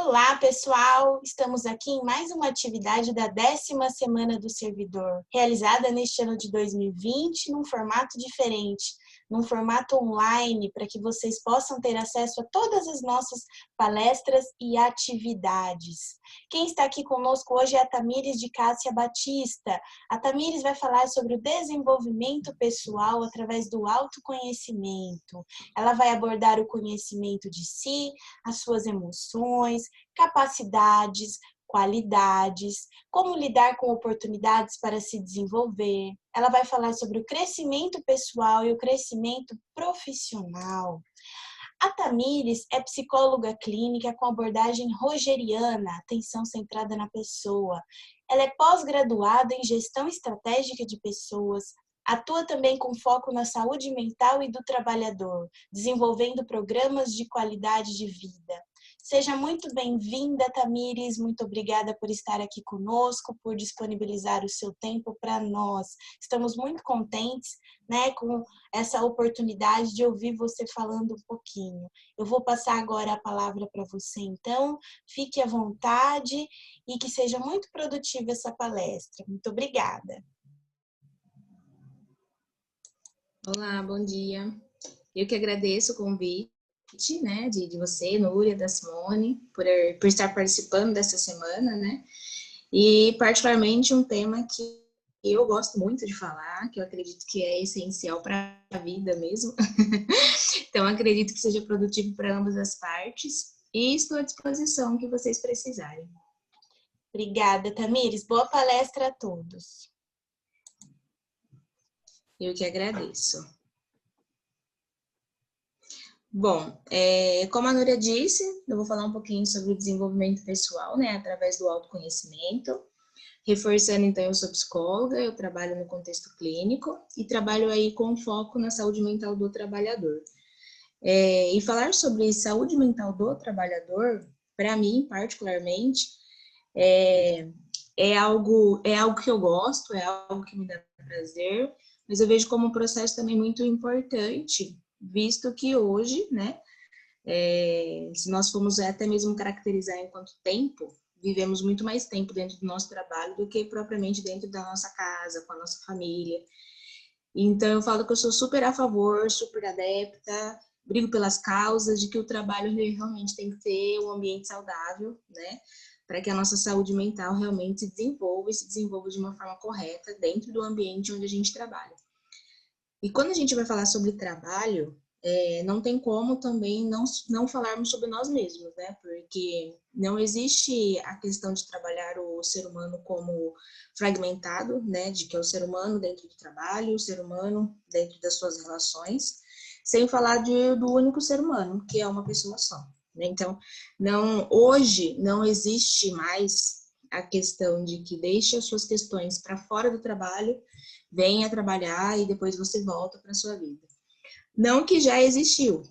Olá, pessoal! Estamos aqui em mais uma atividade da 10ª Semana do Servidor, realizada neste ano de 2020 num formato diferente, num formato online, para que vocês possam ter acesso a todas as nossas palestras e atividades. Quem está aqui conosco hoje é a Tamires de Cássia Batista. A Tamires vai falar sobre o desenvolvimento pessoal através do autoconhecimento. Ela vai abordar o conhecimento de si, as suas emoções, capacidades, qualidades, como lidar com oportunidades para se desenvolver. Ela vai falar sobre o crescimento pessoal e o crescimento profissional. A Tamires é psicóloga clínica com abordagem rogeriana, atenção centrada na pessoa. Ela é pós-graduada em gestão estratégica de pessoas, atua também com foco na saúde mental e do trabalhador, desenvolvendo programas de qualidade de vida. Seja muito bem-vinda, Tamires. Muito obrigada por estar aqui conosco, por disponibilizar o seu tempo para nós. Estamos muito contentes, com essa oportunidade de ouvir você falando um pouquinho. Eu vou passar agora a palavra para você, então. Fique à vontade e que seja muito produtiva essa palestra. Muito obrigada. Olá, bom dia. Eu que agradeço o convite, de você, Núria, da Simone, por estar participando dessa semana, E particularmente um tema que eu gosto muito de falar, que eu acredito que é essencial para a vida mesmo. Então, acredito que seja produtivo para ambas as partes e estou à disposição que vocês precisarem. Obrigada, Tamires. Boa palestra a todos. Eu que agradeço. Bom, como a Núria disse, eu vou falar um pouquinho sobre o desenvolvimento pessoal, através do autoconhecimento. Reforçando, então, eu sou psicóloga, eu trabalho no contexto clínico e trabalho aí com foco na saúde mental do trabalhador. E falar sobre saúde mental do trabalhador, para mim, particularmente, é algo que eu gosto, é algo que me dá prazer, mas eu vejo como um processo também muito importante, visto que hoje, se nós formos até mesmo caracterizar em quanto tempo, vivemos muito mais tempo dentro do nosso trabalho do que propriamente dentro da nossa casa, com a nossa família. Então, eu falo que eu sou super a favor, super adepta, brigo pelas causas de que o trabalho realmente tem que ter um ambiente saudável, para que a nossa saúde mental realmente se desenvolva e se desenvolva de uma forma correta dentro do ambiente onde a gente trabalha. E quando a gente vai falar sobre trabalho, não tem como também não falarmos sobre nós mesmos, porque não existe a questão de trabalhar o ser humano como fragmentado, de que é o ser humano dentro do trabalho, o ser humano dentro das suas relações, sem falar do único ser humano, que é uma pessoa só. Então, hoje não existe mais a questão de que deixe as suas questões para fora do trabalho, venha trabalhar e depois você volta para a sua vida. Não que já existiu,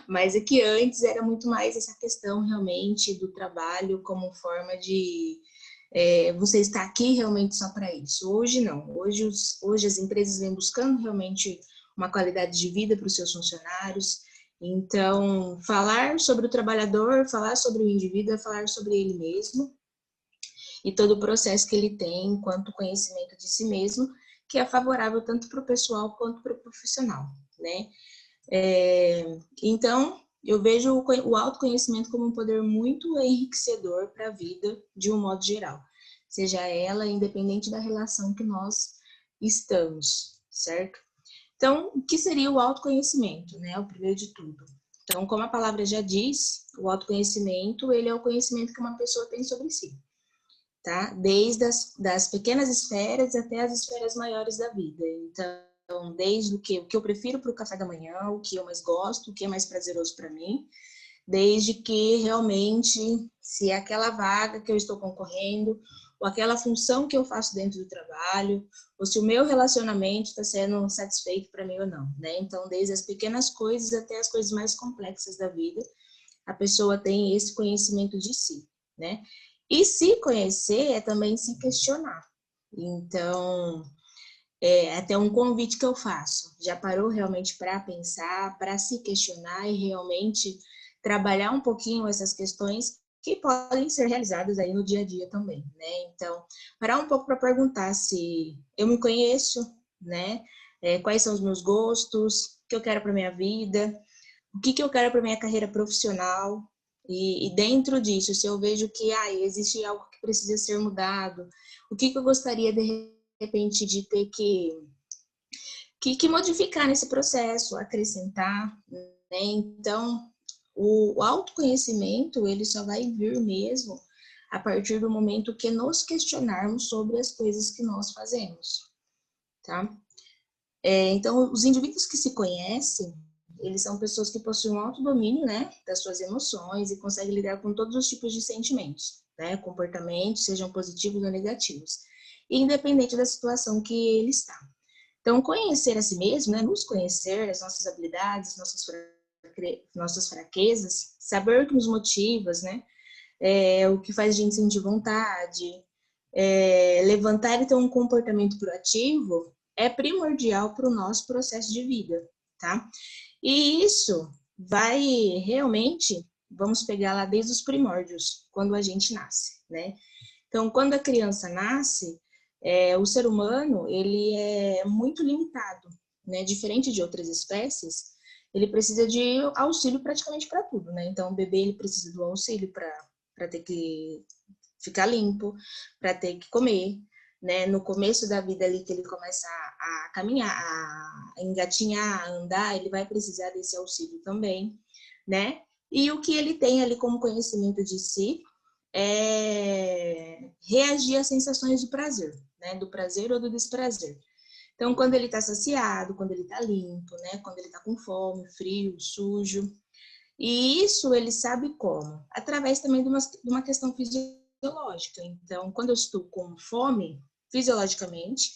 Mas é que antes era muito mais essa questão realmente do trabalho como forma de você estar aqui realmente só para isso. Hoje não. Hoje as empresas vêm buscando realmente uma qualidade de vida para os seus funcionários. Então, falar sobre o trabalhador, falar sobre o indivíduo é falar sobre ele mesmo e todo o processo que ele tem enquanto conhecimento de si mesmo, que é favorável tanto para o pessoal quanto para o profissional, Então, eu vejo o autoconhecimento como um poder muito enriquecedor para a vida de um modo geral, seja ela independente da relação que nós estamos, certo? Então, o que seria o autoconhecimento, O primeiro de tudo. Então, como a palavra já diz, o autoconhecimento, ele é o conhecimento que uma pessoa tem sobre si, Desde das pequenas esferas até as esferas maiores da vida. Então, desde o que eu prefiro para o café da manhã, o que eu mais gosto, o que é mais prazeroso para mim, desde que realmente, se é aquela vaga que eu estou concorrendo, ou aquela função que eu faço dentro do trabalho, ou se o meu relacionamento está sendo satisfeito para mim ou não, Então, desde as pequenas coisas até as coisas mais complexas da vida, a pessoa tem esse conhecimento de si, E se conhecer é também se questionar. Então, é até um convite que eu faço. Já parou realmente para pensar, para se questionar e realmente trabalhar um pouquinho essas questões que podem ser realizadas aí no dia a dia também, né? Então, parar um pouco para perguntar se eu me conheço, né? Quais são os meus gostos, o que eu quero para minha vida, o que eu quero para minha carreira profissional, e dentro disso, se eu vejo que existe algo que precisa ser mudado, o que eu gostaria de repente de ter que modificar nesse processo, acrescentar, né? Então, o autoconhecimento, ele só vai vir mesmo a partir do momento que nos questionarmos sobre as coisas que nós fazemos, tá? Então, os indivíduos que se conhecem, eles são pessoas que possuem um autodomínio, né, das suas emoções e conseguem lidar com todos os tipos de sentimentos, né, comportamentos, sejam positivos ou negativos, independente da situação que ele está. Então, conhecer a si mesmo, né, nos conhecer, as nossas habilidades, nossas fraquezas, saber o que nos motiva, né, o que faz a gente sentir vontade, levantar e ter um comportamento proativo é primordial para o nosso processo de vida, tá? E isso vai realmente, vamos pegar lá desde os primórdios, quando a gente nasce, né? Então, quando a criança nasce, o ser humano, ele é muito limitado, né? Diferente de outras espécies, ele precisa de auxílio praticamente para tudo, né? Então, o bebê, ele precisa do auxílio para ter que ficar limpo, para ter que comer, né? No começo da vida ali que ele começa a caminhar, a engatinhar, a andar, ele vai precisar desse auxílio também, né? E o que ele tem ali como conhecimento de si é reagir às sensações do prazer, né? Do prazer ou do desprazer. Então, quando ele está saciado, quando ele está limpo, né? Quando ele está com fome, frio, sujo. E isso ele sabe como? Através também de uma questão fisiológica. Então, quando eu estou com fome, fisiologicamente,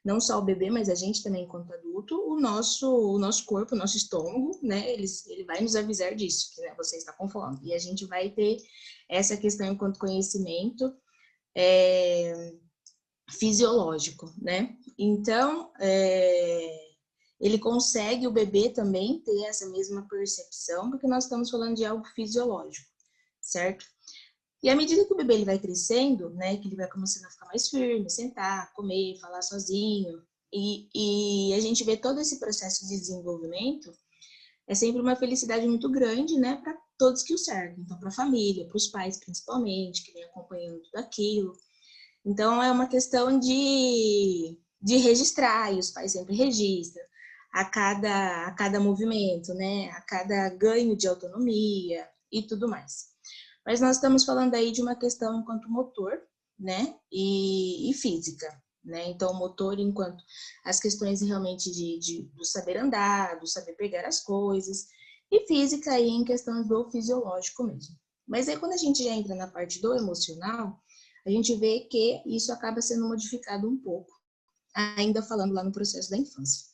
não só o bebê, mas a gente também, enquanto adulto, o nosso corpo, o nosso estômago, né, ele vai nos avisar disso, que, né, você está com fome. E a gente vai ter essa questão enquanto conhecimento fisiológico, né? Então, ele consegue, o bebê também, ter essa mesma percepção, porque nós estamos falando de algo fisiológico, certo? E à medida que o bebê ele vai crescendo, né, que ele vai começando a ficar mais firme, sentar, comer, falar sozinho, e a gente vê todo esse processo de desenvolvimento, é sempre uma felicidade muito grande, né, para todos que o servem. Então, para a família, para os pais principalmente, que vem acompanhando tudo aquilo. Então, é uma questão de registrar, e os pais sempre registram a cada movimento, né, a cada ganho de autonomia e tudo mais. Mas nós estamos falando aí de uma questão enquanto motor, né, e física, né? Então, motor enquanto as questões realmente do saber andar, do saber pegar as coisas, e física aí em questões do fisiológico mesmo. Mas aí quando a gente já entra na parte do emocional, a gente vê que isso acaba sendo modificado um pouco, ainda falando lá no processo da infância,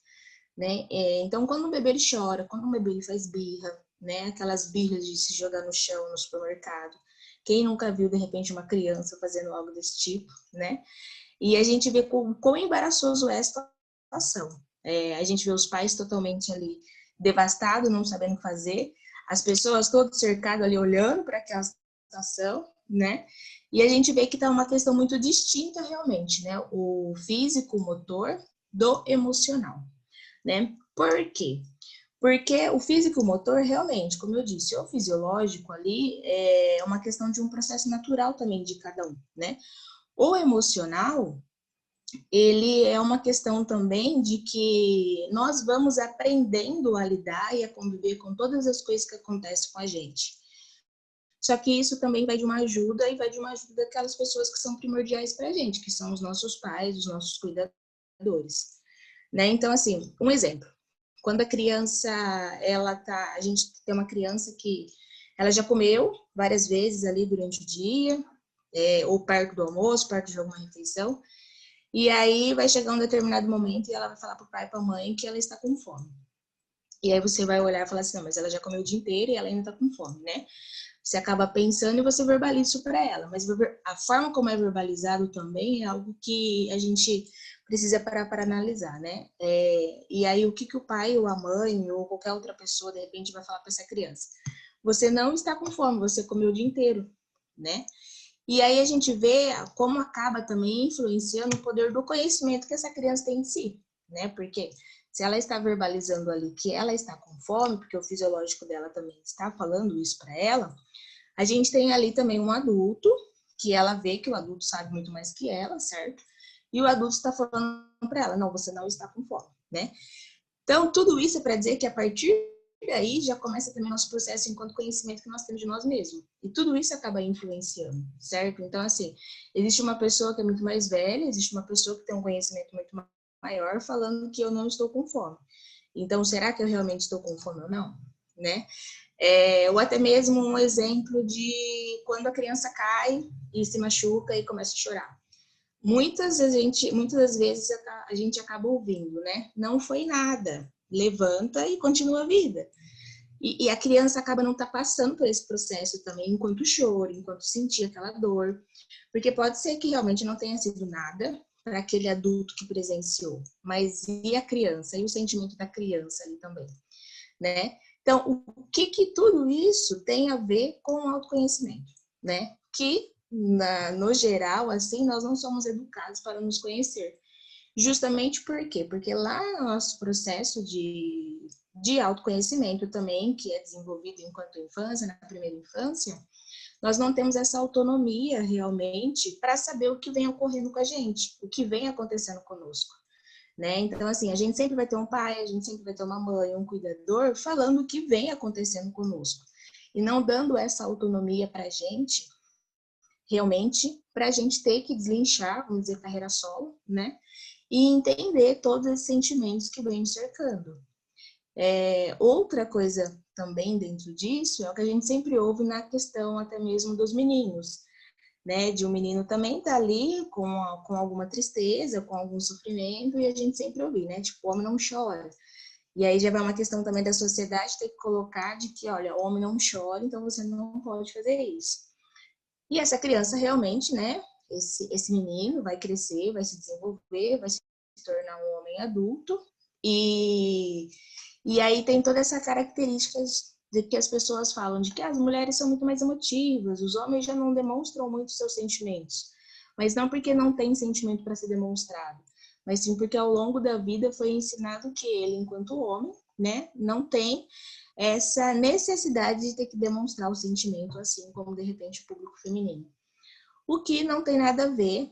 né? Então, quando o bebê ele chora, quando o bebê ele faz birra, né? Aquelas birras de se jogar no chão no supermercado. Quem nunca viu, de repente, uma criança fazendo algo desse tipo, né? E a gente vê quão embaraçoso é a situação. A gente vê os pais totalmente ali devastados, não sabendo o que fazer, as pessoas todas cercadas ali olhando para aquela situação, né? E a gente vê que está uma questão muito distinta realmente, né? O físico, o motor, do emocional, né? Por quê? Porque o físico e o motor, realmente, como eu disse, o fisiológico ali é uma questão de um processo natural também de cada um, né? O emocional, ele é uma questão também de que nós vamos aprendendo a lidar e a conviver com todas as coisas que acontecem com a gente. Só que isso também vai de uma ajuda e vai de uma ajuda daquelas pessoas que são primordiais para a gente, que são os nossos pais, os nossos cuidadores, né? Então, assim, um exemplo. Quando a criança, a gente tem uma criança que ela já comeu várias vezes ali durante o dia, ou perto do almoço, perto de alguma refeição, e aí vai chegar um determinado momento e ela vai falar para o pai e para a mãe que ela está com fome. E aí você vai olhar e falar assim, não, mas ela já comeu o dia inteiro e ela ainda está com fome, né? Você acaba pensando e você verbaliza isso para ela. Mas a forma como é verbalizado também é algo que a gente precisa parar para analisar, né? E aí o que o pai ou a mãe ou qualquer outra pessoa, de repente, vai falar para essa criança? você não está com fome, você comeu o dia inteiro, né? E aí a gente vê como acaba também influenciando o poder do conhecimento que essa criança tem em si, né? Porque se ela está verbalizando ali que ela está com fome, porque o fisiológico dela também está falando isso para ela, a gente tem ali também um adulto, que ela vê que o adulto sabe muito mais que ela, certo? E o adulto está falando para ela, não, você não está com fome, né? Então, tudo isso é para dizer que a partir daí já começa também nosso processo enquanto conhecimento que nós temos de nós mesmos. E tudo isso acaba influenciando, certo? Então, assim, existe uma pessoa que é muito mais velha, existe uma pessoa que tem um conhecimento muito maior falando que eu não estou com fome. Então, será que eu realmente estou com fome ou não? Né? Ou até mesmo um exemplo de quando a criança cai e se machuca e começa a chorar. Muitas das vezes a gente acaba ouvindo, né? Não foi nada, levanta e continua a vida. E a criança acaba não tá passando por esse processo também, enquanto chora, enquanto sentir aquela dor. Porque pode ser que realmente não tenha sido nada para aquele adulto que presenciou, mas e a criança? E o sentimento da criança ali também, né? Então, o que tudo isso tem a ver com o autoconhecimento, né? Que, no geral, assim, nós não somos educados para nos conhecer. Justamente por quê? Porque lá no nosso processo de autoconhecimento também, que é desenvolvido enquanto infância, na primeira infância, nós não temos essa autonomia realmente para saber o que vem ocorrendo com a gente, o que vem acontecendo conosco. Né? Então, assim, a gente sempre vai ter um pai, a gente sempre vai ter uma mãe, um cuidador, falando o que vem acontecendo conosco. E não dando essa autonomia para a gente, realmente, para a gente ter que deslinchar, vamos dizer, carreira solo, né? E entender todos esses sentimentos que vêm nos cercando. Outra coisa também dentro disso é o que a gente sempre ouve na questão até mesmo dos meninos, né? De um menino também tá ali com alguma tristeza, com algum sofrimento, e a gente sempre ouve, né? Tipo, o homem não chora. E aí já vai uma questão também da sociedade ter que colocar de que, olha, o homem não chora, então você não pode fazer isso. E essa criança realmente, né? Esse menino vai crescer, vai se desenvolver, vai se tornar um homem adulto. E aí tem toda essa características de que as pessoas falam de que as mulheres são muito mais emotivas, os homens já não demonstram muito seus sentimentos. Mas não porque não tem sentimento para ser demonstrado, mas sim porque ao longo da vida foi ensinado que ele, enquanto homem, né, não tem essa necessidade de ter que demonstrar o sentimento, assim como, de repente, o público feminino. O que não tem nada a ver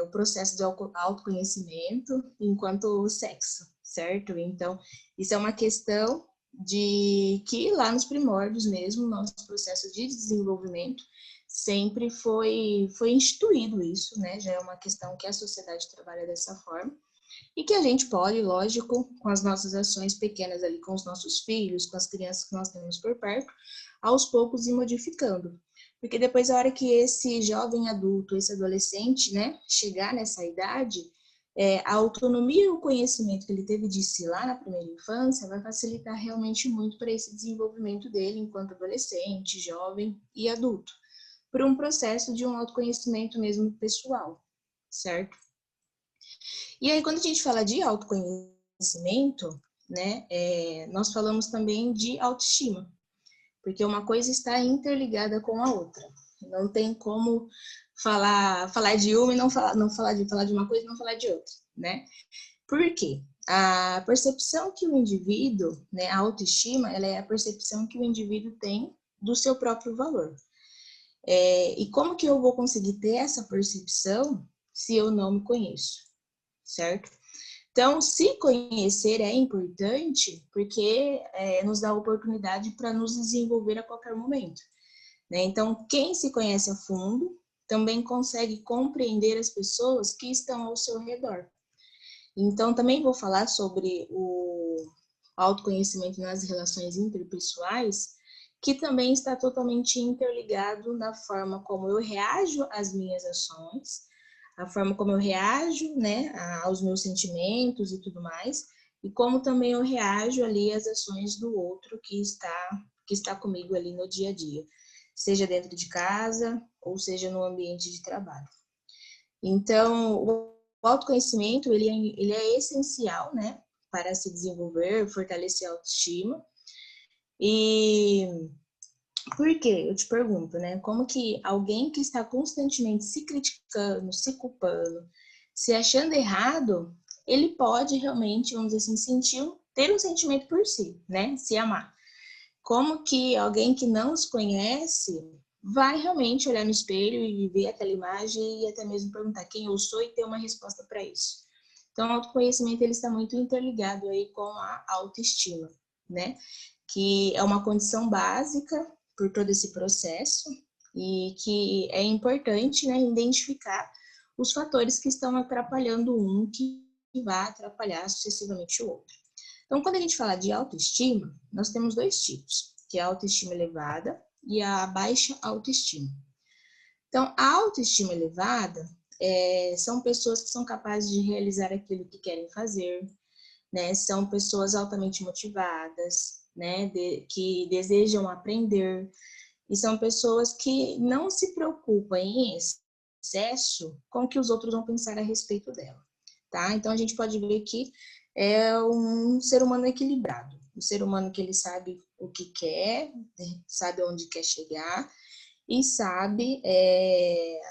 o processo de autoconhecimento enquanto sexo, certo? Então, isso é uma questão de que lá nos primórdios mesmo, nosso processo de desenvolvimento sempre foi instituído isso, né? Já é uma questão que a sociedade trabalha dessa forma. E que a gente pode, lógico, com as nossas ações pequenas ali, com os nossos filhos, com as crianças que nós temos por perto, aos poucos ir modificando. Porque depois, a hora que esse jovem adulto, esse adolescente, né, chegar nessa idade, a autonomia e o conhecimento que ele teve de si lá na primeira infância vai facilitar realmente muito para esse desenvolvimento dele enquanto adolescente, jovem e adulto, por um processo de um autoconhecimento mesmo pessoal, certo? E aí, quando a gente fala de autoconhecimento, né, nós falamos também de autoestima, porque uma coisa está interligada com a outra. Não tem como falar de uma e não falar de uma coisa e não falar de outra, né? Por quê? A percepção que o indivíduo, né, a autoestima, ela é a percepção que o indivíduo tem do seu próprio valor. E como que eu vou conseguir ter essa percepção se eu não me conheço, certo? Então, se conhecer é importante porque nos dá oportunidade para nos desenvolver a qualquer momento, né? Então, quem se conhece a fundo também consegue compreender as pessoas que estão ao seu redor. Então, também vou falar sobre o autoconhecimento nas relações interpessoais, que também está totalmente interligado na forma como eu reajo às minhas ações, a forma como eu reajo, né, aos meus sentimentos e tudo mais, e como também eu reajo ali às ações do outro que está comigo ali no dia a dia, seja dentro de casa ou seja no ambiente de trabalho. Então, o autoconhecimento, ele é essencial, né, para se desenvolver, fortalecer a autoestima, e Por quê? Eu te pergunto, né? Como que alguém que está constantemente se criticando, se culpando, se achando errado, ele pode realmente, vamos dizer assim, ter um sentimento por si, né? Se amar. Como que alguém que não se conhece vai realmente olhar no espelho e ver aquela imagem e até mesmo perguntar quem eu sou e ter uma resposta para isso. Então, o autoconhecimento ele está muito interligado aí com a autoestima, né? Que é uma condição básica por todo esse processo e que é importante, né, identificar os fatores que estão atrapalhando um que vai atrapalhar sucessivamente o outro. Então, quando a gente fala de autoestima, nós temos dois tipos, que é a autoestima elevada e a baixa autoestima. Então, a autoestima elevada são pessoas que são capazes de realizar aquilo que querem fazer, né? São pessoas altamente motivadas, né? Que desejam aprender, e são pessoas que não se preocupam em excesso com o que os outros vão pensar a respeito dela, tá? Então, a gente pode ver que é um ser humano equilibrado, um ser humano que ele sabe o que quer, sabe onde quer chegar e sabe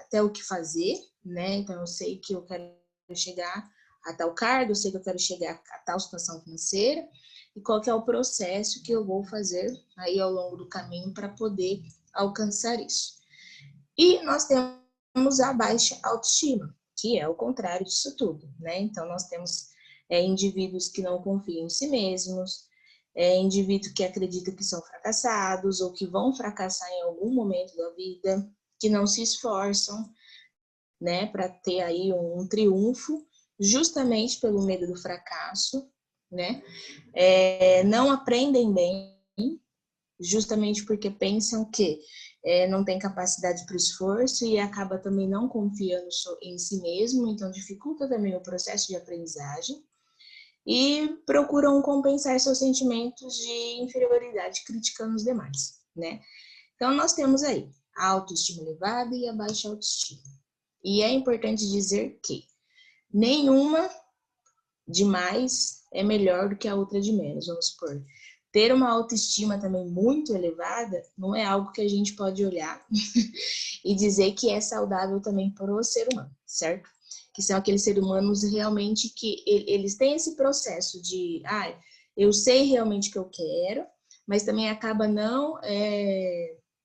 até o que fazer, né? Então, eu sei que eu quero chegar a tal cargo, eu sei que eu quero chegar a tal situação financeira e qual que é o processo que eu vou fazer aí ao longo do caminho para poder alcançar isso. E nós temos a baixa autoestima, que é o contrário disso tudo, né? Então, nós temos indivíduos que não confiam em si mesmos, indivíduos que acreditam que são fracassados ou que vão fracassar em algum momento da vida, que não se esforçam, né, para ter aí um triunfo, justamente pelo medo do fracasso, né? Não aprendem bem, justamente porque pensam que não tem capacidade para o esforço e acaba também não confiando em si mesmo, então dificulta também o processo de aprendizagem e procuram compensar seus sentimentos de inferioridade criticando os demais, né? Então nós temos aí a autoestima elevada e a baixa autoestima. E é importante dizer que nenhuma de mais é melhor do que a outra de menos, vamos supor. Ter uma autoestima também muito elevada não é algo que a gente pode olhar e dizer que é saudável também para o ser humano, certo? Que são aqueles seres humanos realmente que eles têm esse processo de, eu sei realmente o que eu quero, mas também acaba não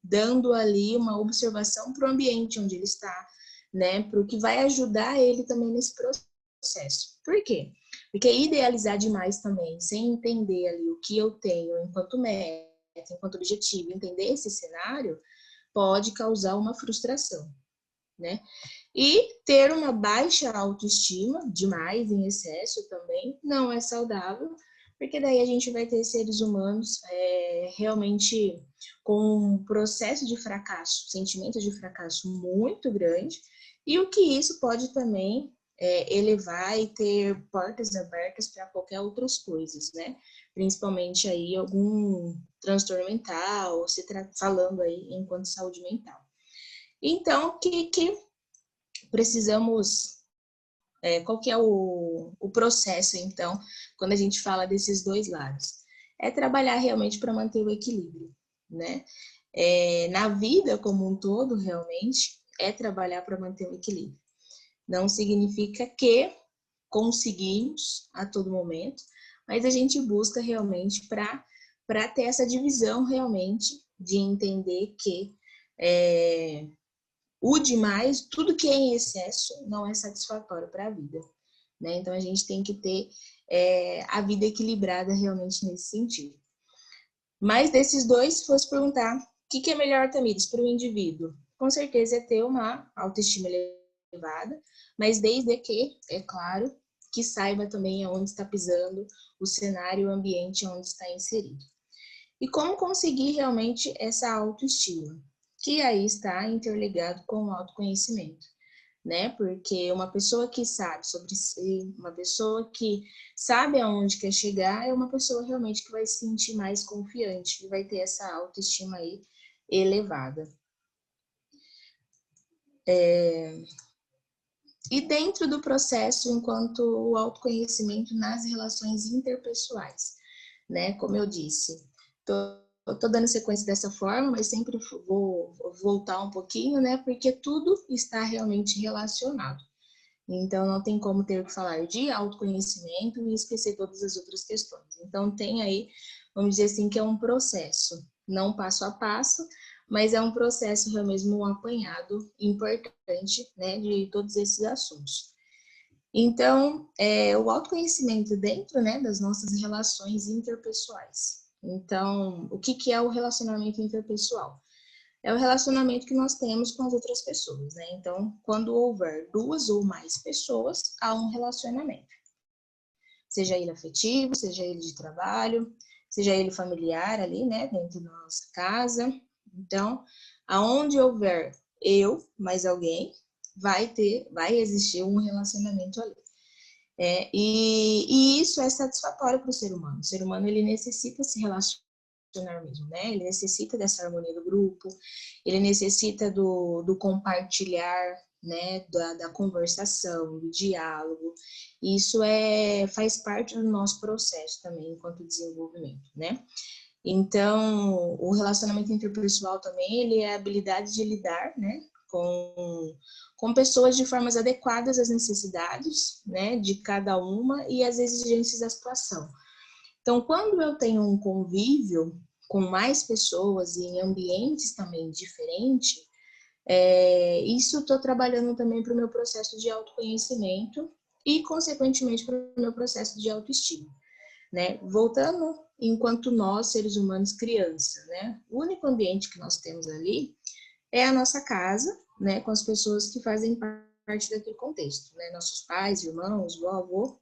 dando ali uma observação para o ambiente onde ele está, né? Para o que vai ajudar ele também nesse processo. Por quê? Porque idealizar demais também, sem entender ali o que eu tenho enquanto meta, enquanto objetivo, entender esse cenário, pode causar uma frustração, né? E ter uma baixa autoestima, demais, em excesso também, não é saudável, porque daí a gente vai ter seres humanos realmente com um processo de fracasso, sentimento de fracasso muito grande, e o que isso pode também elevar e ter portas abertas para qualquer outras coisas, né? Principalmente aí algum transtorno mental, falando aí enquanto saúde mental. Então, o que precisamos, qual que é o processo, então, quando a gente fala desses dois lados? É trabalhar realmente para manter o equilíbrio, né? Na vida como um todo, realmente, é trabalhar para manter o equilíbrio. Não significa que conseguimos a todo momento, mas a gente busca realmente para ter essa divisão realmente de entender que o demais, tudo que é em excesso, não é satisfatório para a vida, né? Então a gente tem que ter a vida equilibrada realmente nesse sentido. Mas desses dois, se fosse perguntar o que é melhor, Tamires, para o indivíduo? Com certeza é ter uma autoestima elevada, mas desde que, é claro, que saiba também aonde está pisando, o cenário, o ambiente onde está inserido. E como conseguir realmente essa autoestima? Que aí está interligado com o autoconhecimento, né? Porque uma pessoa que sabe sobre si, uma pessoa que sabe aonde quer chegar, é uma pessoa realmente que vai se sentir mais confiante e vai ter essa autoestima aí elevada. E dentro do processo, enquanto o autoconhecimento nas relações interpessoais, né? Como eu disse, tô dando sequência dessa forma, mas sempre vou voltar um pouquinho, né? Porque tudo está realmente relacionado. Então, não tem como ter que falar de autoconhecimento e esquecer todas as outras questões. Então, tem aí, vamos dizer assim, que é um processo, não passo a passo, mas é um processo realmente um apanhado importante, né, de todos esses assuntos. Então, o autoconhecimento dentro, né, das nossas relações interpessoais. Então, o que é o relacionamento interpessoal? É o relacionamento que nós temos com as outras pessoas, né? Então, quando houver duas ou mais pessoas, há um relacionamento. Seja ele afetivo, seja ele de trabalho, seja ele familiar ali, né, dentro da nossa casa. Então, aonde houver eu mais alguém, vai existir um relacionamento ali. E isso é satisfatório para o ser humano. O ser humano, ele necessita se relacionar mesmo, né? Ele necessita dessa harmonia do grupo, ele necessita do compartilhar, né? Da conversação, do diálogo. Isso faz parte do nosso processo também, enquanto desenvolvimento, né? Então, o relacionamento interpessoal também, ele é a habilidade de lidar, né? Com pessoas de formas adequadas às necessidades, né? De cada uma e às exigências da situação. Então, quando eu tenho um convívio com mais pessoas e em ambientes também diferentes, isso estou trabalhando também para o meu processo de autoconhecimento e, consequentemente, para o meu processo de autoestima, né? Voltando, enquanto nós, seres humanos, criança, né? O único ambiente que nós temos ali é a nossa casa, né? Com as pessoas que fazem parte daquele contexto, né? Nossos pais, irmãos, avô.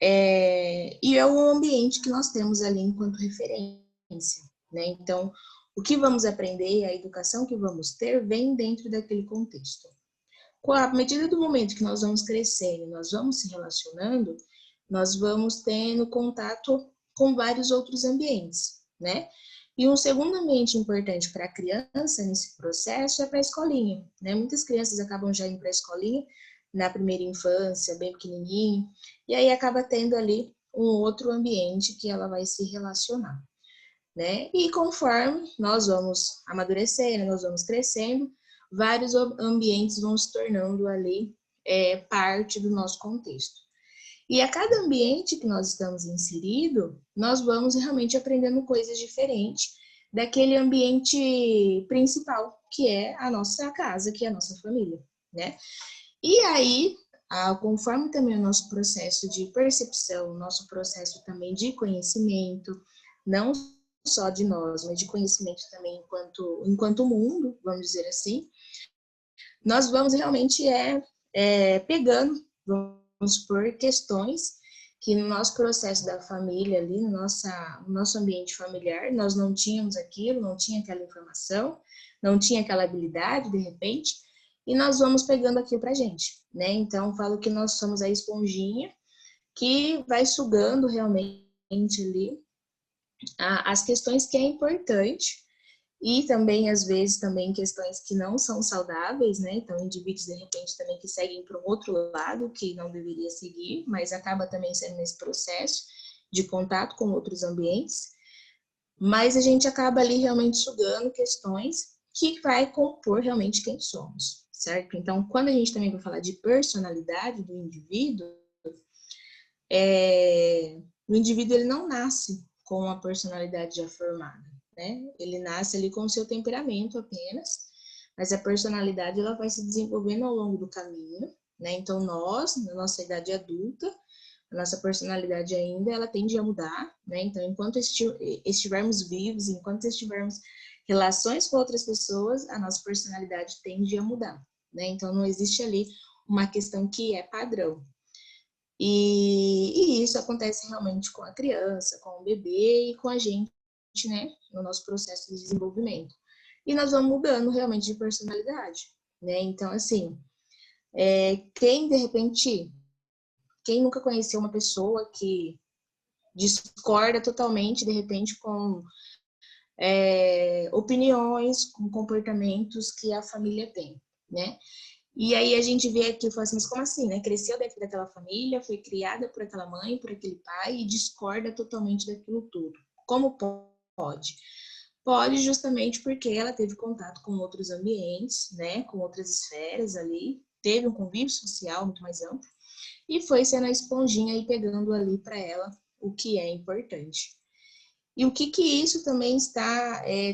E é o ambiente que nós temos ali enquanto referência, né? Então, o que vamos aprender, a educação que vamos ter, vem dentro daquele contexto. À medida do momento que nós vamos crescendo, nós vamos se relacionando, nós vamos tendo contato com vários outros ambientes, né? E um segundo ambiente importante para a criança nesse processo é para a escolinha, né? Muitas crianças acabam já indo para a escolinha na primeira infância, bem pequenininho, e aí acaba tendo ali um outro ambiente que ela vai se relacionar, né? E conforme nós vamos amadurecendo, nós vamos crescendo, vários ambientes vão se tornando ali parte do nosso contexto. E a cada ambiente que nós estamos inseridos, nós vamos realmente aprendendo coisas diferentes daquele ambiente principal, que é a nossa casa, que é a nossa família, né? E aí, conforme também o nosso processo de percepção, o nosso processo também de conhecimento, não só de nós, mas de conhecimento também enquanto mundo, vamos dizer assim, nós vamos realmente pegando, vamos supor, questões que no nosso processo da família ali, no nosso ambiente familiar, nós não tínhamos aquilo, não tinha aquela informação, não tinha aquela habilidade, de repente, e nós vamos pegando aquilo pra gente, né? Então, falo que nós somos a esponjinha que vai sugando realmente ali as questões que é importante e também, às vezes, também questões que não são saudáveis, né? Então, indivíduos, de repente, também que seguem para um outro lado, que não deveria seguir, mas acaba também sendo nesse processo de contato com outros ambientes. Mas a gente acaba ali realmente sugando questões que vai compor realmente quem somos, certo? Então, quando a gente também vai falar de personalidade do indivíduo, o indivíduo ele não nasce com uma personalidade já formada, né? Ele nasce ali com o seu temperamento apenas, mas a personalidade ela vai se desenvolvendo ao longo do caminho, né? Então nós, na nossa idade adulta, a nossa personalidade ainda ela tende a mudar, né? Então enquanto estivermos vivos, enquanto estivermos relações com outras pessoas, a nossa personalidade tende a mudar, né? Então não existe ali uma questão que é padrão. E isso acontece realmente com a criança, com o bebê e com a gente, né, no nosso processo de desenvolvimento. E nós vamos mudando realmente de personalidade, né? Então, assim, quem de repente, quem nunca conheceu uma pessoa que discorda totalmente, de repente, com opiniões, com comportamentos que a família tem, né? E aí a gente vê aqui e fala assim, mas como assim, né? Cresceu dentro daquela família, foi criada por aquela mãe, por aquele pai e discorda totalmente daquilo tudo. Como pode? Pode, justamente porque ela teve contato com outros ambientes, né, com outras esferas ali, teve um convívio social muito mais amplo e foi sendo a esponjinha e pegando ali para ela o que é importante. E o que que isso também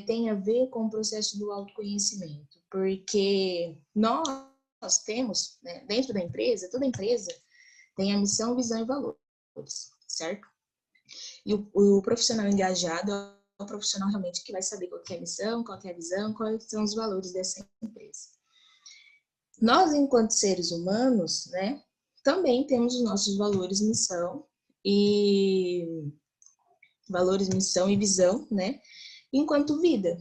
tem a ver com o processo do autoconhecimento? Porque nós temos, né, dentro da empresa, toda empresa tem a missão, visão e valores, certo? E o profissional engajado é o profissional realmente que vai saber qual que é a missão, qual que é a visão, quais são os valores dessa empresa. Nós, enquanto seres humanos, né, também temos os nossos e missão e visão, né, enquanto vida.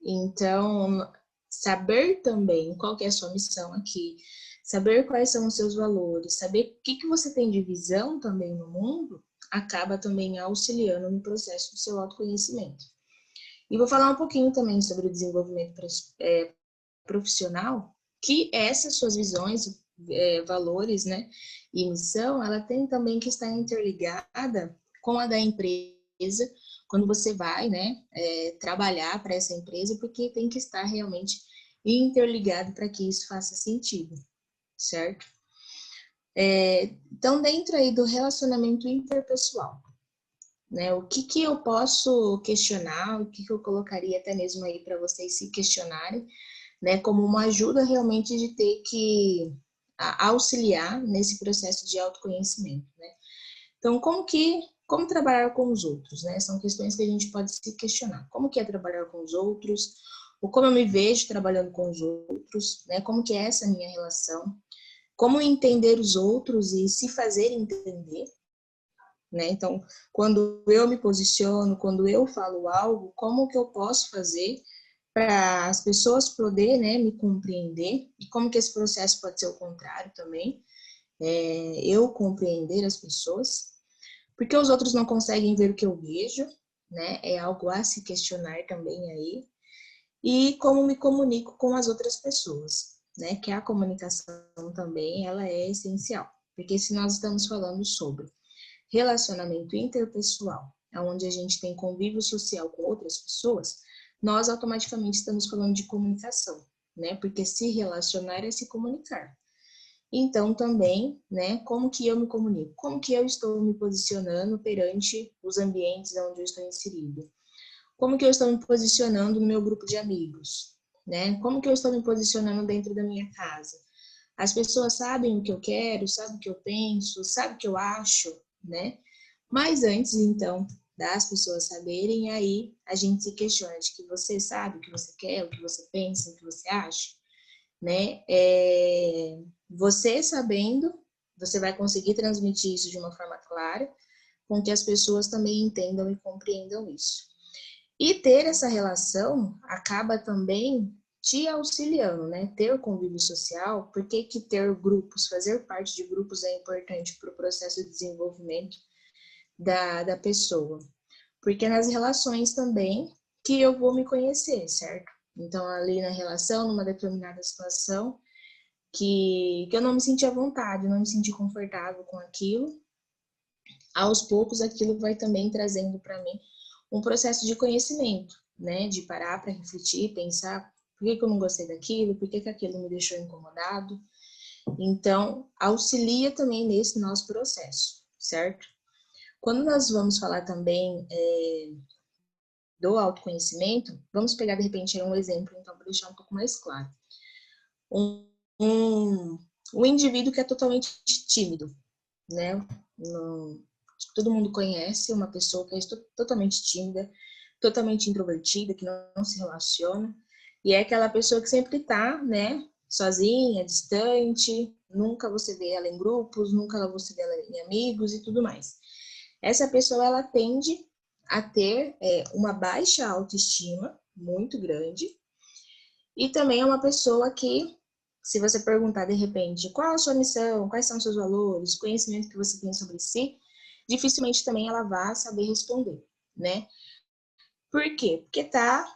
Então, saber também qual que é a sua missão aqui, saber quais são os seus valores, saber o que que você tem de visão também no mundo, acaba também auxiliando no processo do seu autoconhecimento. E vou falar um pouquinho também sobre o desenvolvimento profissional, que essas suas visões, valores, né, e missão, ela tem também que estar interligada com a da empresa, quando você vai, né, trabalhar para essa empresa, porque tem que estar realmente interligado para que isso faça sentido, certo? Então, dentro aí do relacionamento interpessoal, né, o que que eu posso questionar, o que que eu colocaria até mesmo aí para vocês se questionarem, né, como uma ajuda realmente de ter que auxiliar nesse processo de autoconhecimento, né? Então, como trabalhar com os outros, né? São questões que a gente pode se questionar. Como que é trabalhar com os outros? Ou como eu me vejo trabalhando com os outros, né? Como que é essa minha relação? Como entender os outros e se fazer entender, né? Então, quando eu me posiciono, quando eu falo algo, como que eu posso fazer para as pessoas poderem, né, me compreender, e como que esse processo pode ser o contrário também, eu compreender as pessoas, porque os outros não conseguem ver o que eu vejo, né, é algo a se questionar também aí, e como me comunico com as outras pessoas, né, que a comunicação também, ela é essencial, porque se nós estamos falando sobre relacionamento interpessoal, onde a gente tem convívio social com outras pessoas, nós automaticamente estamos falando de comunicação, né? Porque se relacionar é se comunicar. Então, também, né, como que eu me comunico? Como que eu estou me posicionando perante os ambientes onde eu estou inserido? Como que eu estou me posicionando no meu grupo de amigos? Né? Como que eu estou me posicionando dentro da minha casa? As pessoas sabem o que eu quero, sabem o que eu penso, sabem o que eu acho, né? Mas antes, então, das pessoas saberem, aí a gente se questiona de que você sabe o que você quer, o que você pensa, o que você acha, né? Você sabendo, você vai conseguir transmitir isso de uma forma clara, com que as pessoas também entendam e compreendam isso. E ter essa relação acaba também te auxiliando, né? Ter convívio social, por que que ter grupos, fazer parte de grupos é importante para o processo de desenvolvimento da pessoa? Porque nas relações também que eu vou me conhecer, certo? Então, ali na relação, numa determinada situação, que eu não me senti à vontade, não me senti confortável com aquilo, aos poucos aquilo vai também trazendo para mim um processo de conhecimento, né? De parar para refletir, pensar por que eu não gostei daquilo, por que aquilo me deixou incomodado. Então, auxilia também nesse nosso processo, certo? Quando nós vamos falar também do autoconhecimento, vamos pegar de repente um exemplo, então, para deixar um pouco mais claro. Um indivíduo que é totalmente tímido, né? Todo mundo conhece uma pessoa que é totalmente tímida, totalmente introvertida, que não se relaciona, e é aquela pessoa que sempre está, né, sozinha, distante, nunca você vê ela em grupos, nunca você vê ela em amigos e tudo mais. Essa pessoa, ela tende a ter uma baixa autoestima muito grande, e também é uma pessoa que, se você perguntar de repente qual a sua missão, quais são os seus valores, o conhecimento que você tem sobre si, dificilmente também ela vai saber responder, né? Por quê? Porque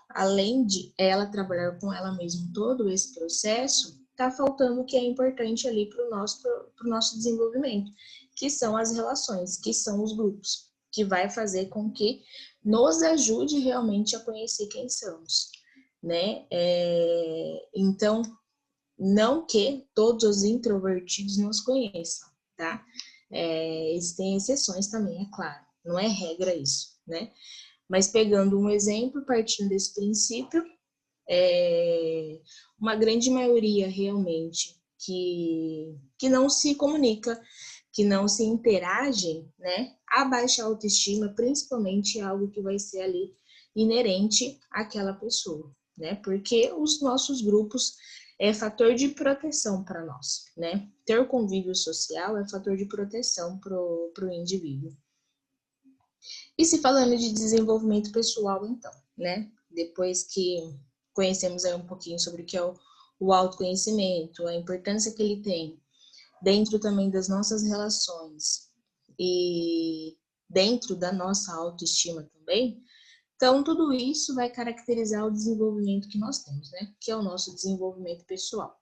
além de ela trabalhar com ela mesma todo esse processo, tá faltando o que é importante ali para o nosso desenvolvimento, que são as relações, que são os grupos, que vai fazer com que nos ajude realmente a conhecer quem somos, né? Então, não que todos os introvertidos nos conheçam, tá? Existem exceções também, é claro, não é regra isso, né? Mas pegando um exemplo, partindo desse princípio, uma grande maioria realmente que não se comunica, que não se interagem, né? A baixa autoestima, principalmente, é algo que vai ser ali inerente àquela pessoa, né? Porque os nossos grupos é fator de proteção para nós, né? Ter convívio social é fator de proteção para o indivíduo. E se falando de desenvolvimento pessoal, então, né? Depois que conhecemos aí um pouquinho sobre o que é o autoconhecimento, a importância que ele tem dentro também das nossas relações e dentro da nossa autoestima também, então tudo isso vai caracterizar o desenvolvimento que nós temos, né? Que é o nosso desenvolvimento pessoal.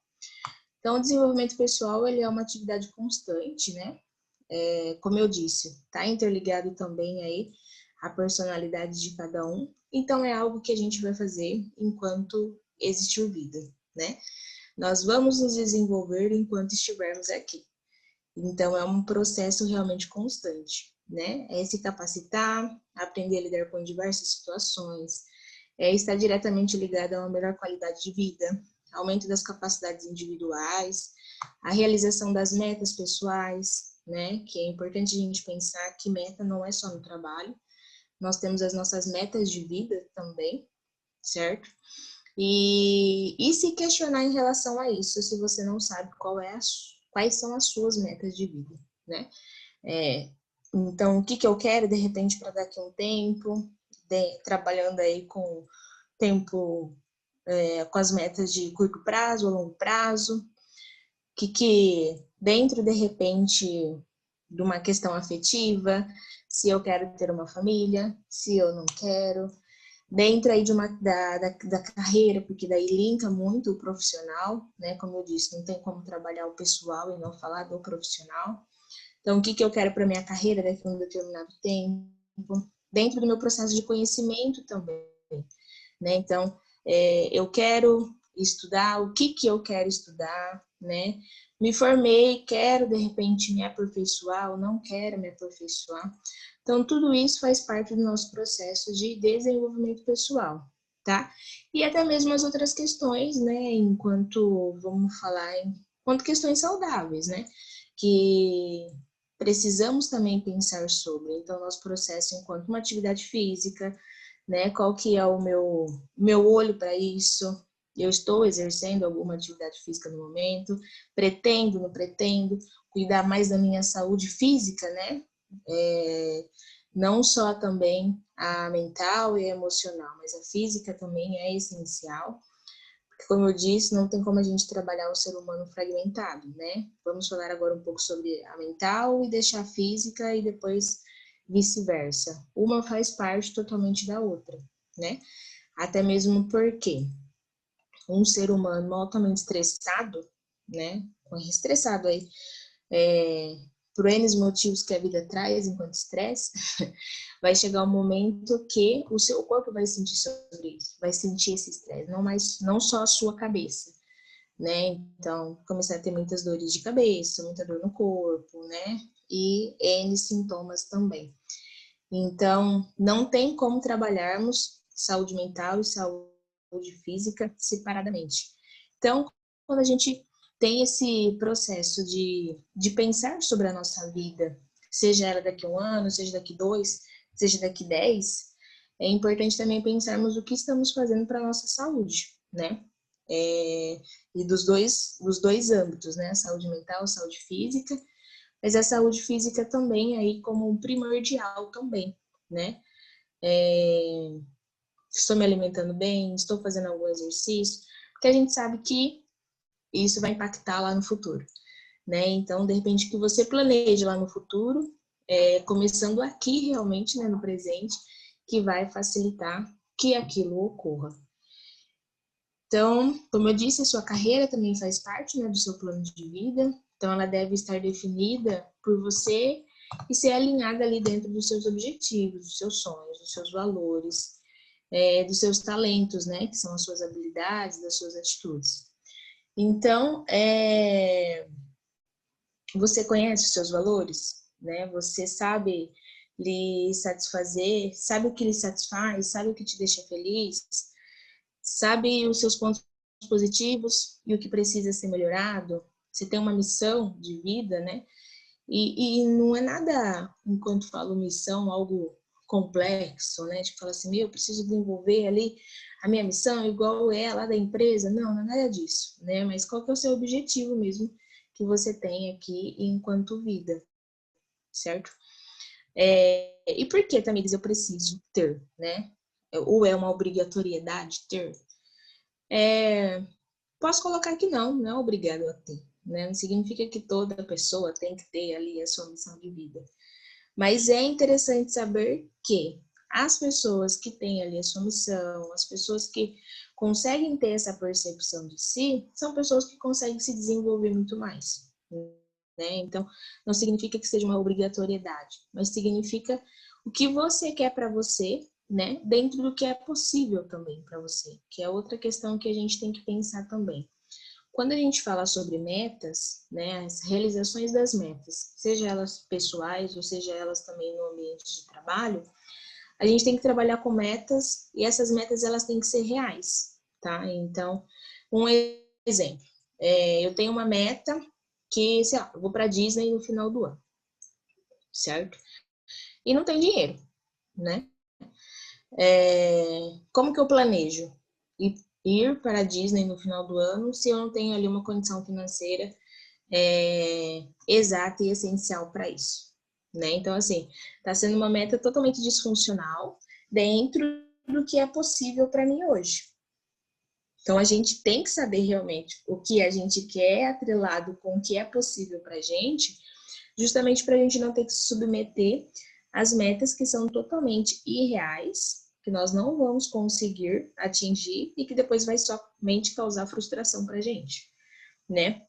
Então, o desenvolvimento pessoal, ele é uma atividade constante, né? Como eu disse, está interligado também aí à personalidade de cada um. Então, é algo que a gente vai fazer enquanto existir vida, né? Nós vamos nos desenvolver enquanto estivermos aqui. Então, é um processo realmente constante, né? É se capacitar, aprender a lidar com diversas situações, estar diretamente ligado a uma melhor qualidade de vida, aumento das capacidades individuais, a realização das metas pessoais, né? Que é importante a gente pensar que meta não é só no trabalho, nós temos as nossas metas de vida também, certo? E se questionar em relação a isso, se você não sabe quais são as suas metas de vida, né? Então, o que eu quero, de repente, para daqui a um tempo, trabalhando aí com tempo, com as metas de curto prazo ou longo prazo, que dentro, de repente, de uma questão afetiva, se eu quero ter uma família, se eu não quero, dentro aí da carreira, porque daí linka muito o profissional, né? Como eu disse, não tem como trabalhar o pessoal e não falar do profissional. Então, o que eu quero para minha carreira daqui a um determinado tempo, dentro do meu processo de conhecimento também, né? Então, eu quero estudar, o que eu quero estudar, né? Me formei, quero de repente me aperfeiçoar ou não quero me aperfeiçoar. Então, tudo isso faz parte do nosso processo de desenvolvimento pessoal, tá? E até mesmo as outras questões, né? Enquanto questões saudáveis, né? Que precisamos também pensar sobre. Então, nosso processo enquanto uma atividade física, né? Qual que é o meu olho para isso? Eu estou exercendo alguma atividade física no momento? Pretendo, não pretendo? Cuidar mais da minha saúde física, né? Não só também a mental e a emocional, mas a física também é essencial. Porque, como eu disse, não tem como a gente trabalhar o ser humano fragmentado, né? Vamos falar agora um pouco sobre a mental e deixar a física e depois vice-versa. Uma faz parte totalmente da outra, né? Até mesmo porque um ser humano altamente estressado, né? Estressado aí, por N motivos que a vida traz enquanto estresse, vai chegar um momento que o seu corpo vai sentir sobre isso, vai sentir esse estresse, não só a sua cabeça, né? Então, começar a ter muitas dores de cabeça, muita dor no corpo, né? E N sintomas também. Então, não tem como trabalharmos saúde mental e saúde física separadamente. Então, quando a gente tem esse processo de pensar sobre a nossa vida, seja ela daqui a um ano, seja daqui 2, seja daqui 10, é importante também pensarmos o que estamos fazendo para a nossa saúde, né? E dos dois âmbitos, né? Saúde mental, saúde física, mas a saúde física também aí como um primordial também, né? Estou me alimentando bem, estou fazendo algum exercício, porque a gente sabe que isso vai impactar lá no futuro, né? Então, de repente, que você planeje lá no futuro, começando aqui realmente, né, no presente, que vai facilitar que aquilo ocorra. Então, como eu disse, a sua carreira também faz parte, né, do seu plano de vida. Então, ela deve estar definida por você e ser alinhada ali dentro dos seus objetivos, dos seus sonhos, dos seus valores, dos seus talentos, né? Que são as suas habilidades, das suas atitudes. Então, você conhece os seus valores, né? Você sabe lhe satisfazer, sabe o que lhe satisfaz, sabe o que te deixa feliz, sabe os seus pontos positivos e o que precisa ser melhorado. Você tem uma missão de vida, né? E não é nada, enquanto falo missão, algo complexo, né? Tipo, fala assim, eu preciso desenvolver ali a minha missão igual é lá da empresa. Não, não é nada disso, né? Mas qual que é o seu objetivo mesmo que você tem aqui enquanto vida, certo? E por que, Tamires, eu preciso ter, né? Ou é uma obrigatoriedade ter? Posso colocar que não é obrigado a ter, né? Não significa que toda pessoa tem que ter ali a sua missão de vida. Mas é interessante saber que as pessoas que têm ali a sua missão, as pessoas que conseguem ter essa percepção de si, são pessoas que conseguem se desenvolver muito mais, né? Então, não significa que seja uma obrigatoriedade, mas significa o que você quer para você, né? Dentro do que é possível também para você, que é outra questão que a gente tem que pensar também. Quando a gente fala sobre metas, né, as realizações das metas, seja elas pessoais ou seja elas também no ambiente de trabalho, a gente tem que trabalhar com metas e essas metas elas têm que ser reais, tá? Então, um exemplo, eu tenho uma meta que, sei lá, eu vou para Disney no final do ano, certo? E não tem dinheiro, né? Como que eu planejo ir para a Disney no final do ano se eu não tenho ali uma condição financeira exata e essencial para isso, né? Então, assim, está sendo uma meta totalmente disfuncional dentro do que é possível para mim hoje. Então, a gente tem que saber realmente o que a gente quer atrelado com o que é possível para a gente, justamente para a gente não ter que se submeter às metas que são totalmente irreais, que nós não vamos conseguir atingir e que depois vai somente causar frustração para a gente, né?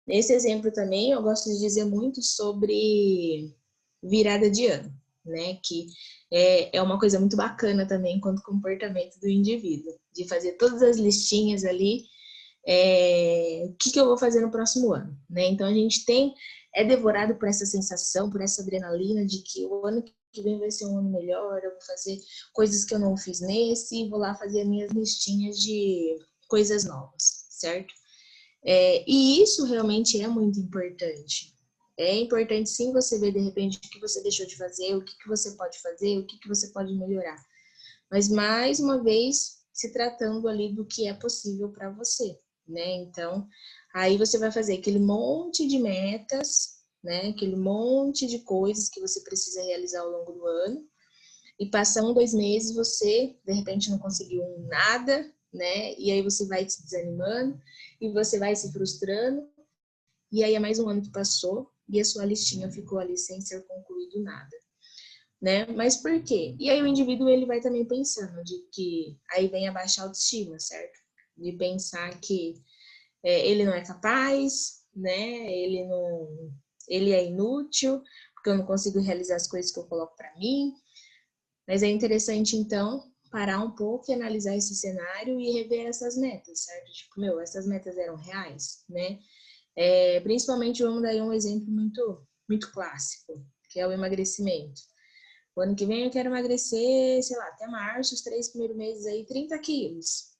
Nesse exemplo também, eu gosto de dizer muito sobre virada de ano, né? Que é uma coisa muito bacana também quanto ao comportamento do indivíduo, de fazer todas as listinhas ali, o que eu vou fazer no próximo ano, né? Então a gente é devorado por essa sensação, por essa adrenalina de que o ano que vem vai ser um ano melhor, eu vou fazer coisas que eu não fiz nesse, e vou lá fazer as minhas listinhas de coisas novas, certo? E isso realmente é muito importante. É importante sim você ver de repente o que você deixou de fazer, o que você pode fazer, o que você pode melhorar. Mas mais uma vez, se tratando ali do que é possível para você, né? Então, aí você vai fazer aquele monte de metas, né? Aquele monte de coisas que você precisa realizar ao longo do ano. E passa 1, 2 meses, você de repente não conseguiu nada, né? E aí você vai se desanimando e você vai se frustrando. E aí é mais um ano que passou e a sua listinha ficou ali sem ser concluído nada, né? Mas por quê? E aí o indivíduo ele vai também pensando de que aí vem a baixa autoestima, certo? De pensar que ele não é capaz, né? Ele é inútil porque eu não consigo realizar as coisas que eu coloco para mim. Mas é interessante então parar um pouco e analisar esse cenário e rever essas metas, certo? Tipo, essas metas eram reais, né? Principalmente vamos dar um exemplo muito clássico, que é o emagrecimento. O ano que vem eu quero emagrecer, sei lá, até março, os 3 primeiros meses aí, 30 quilos,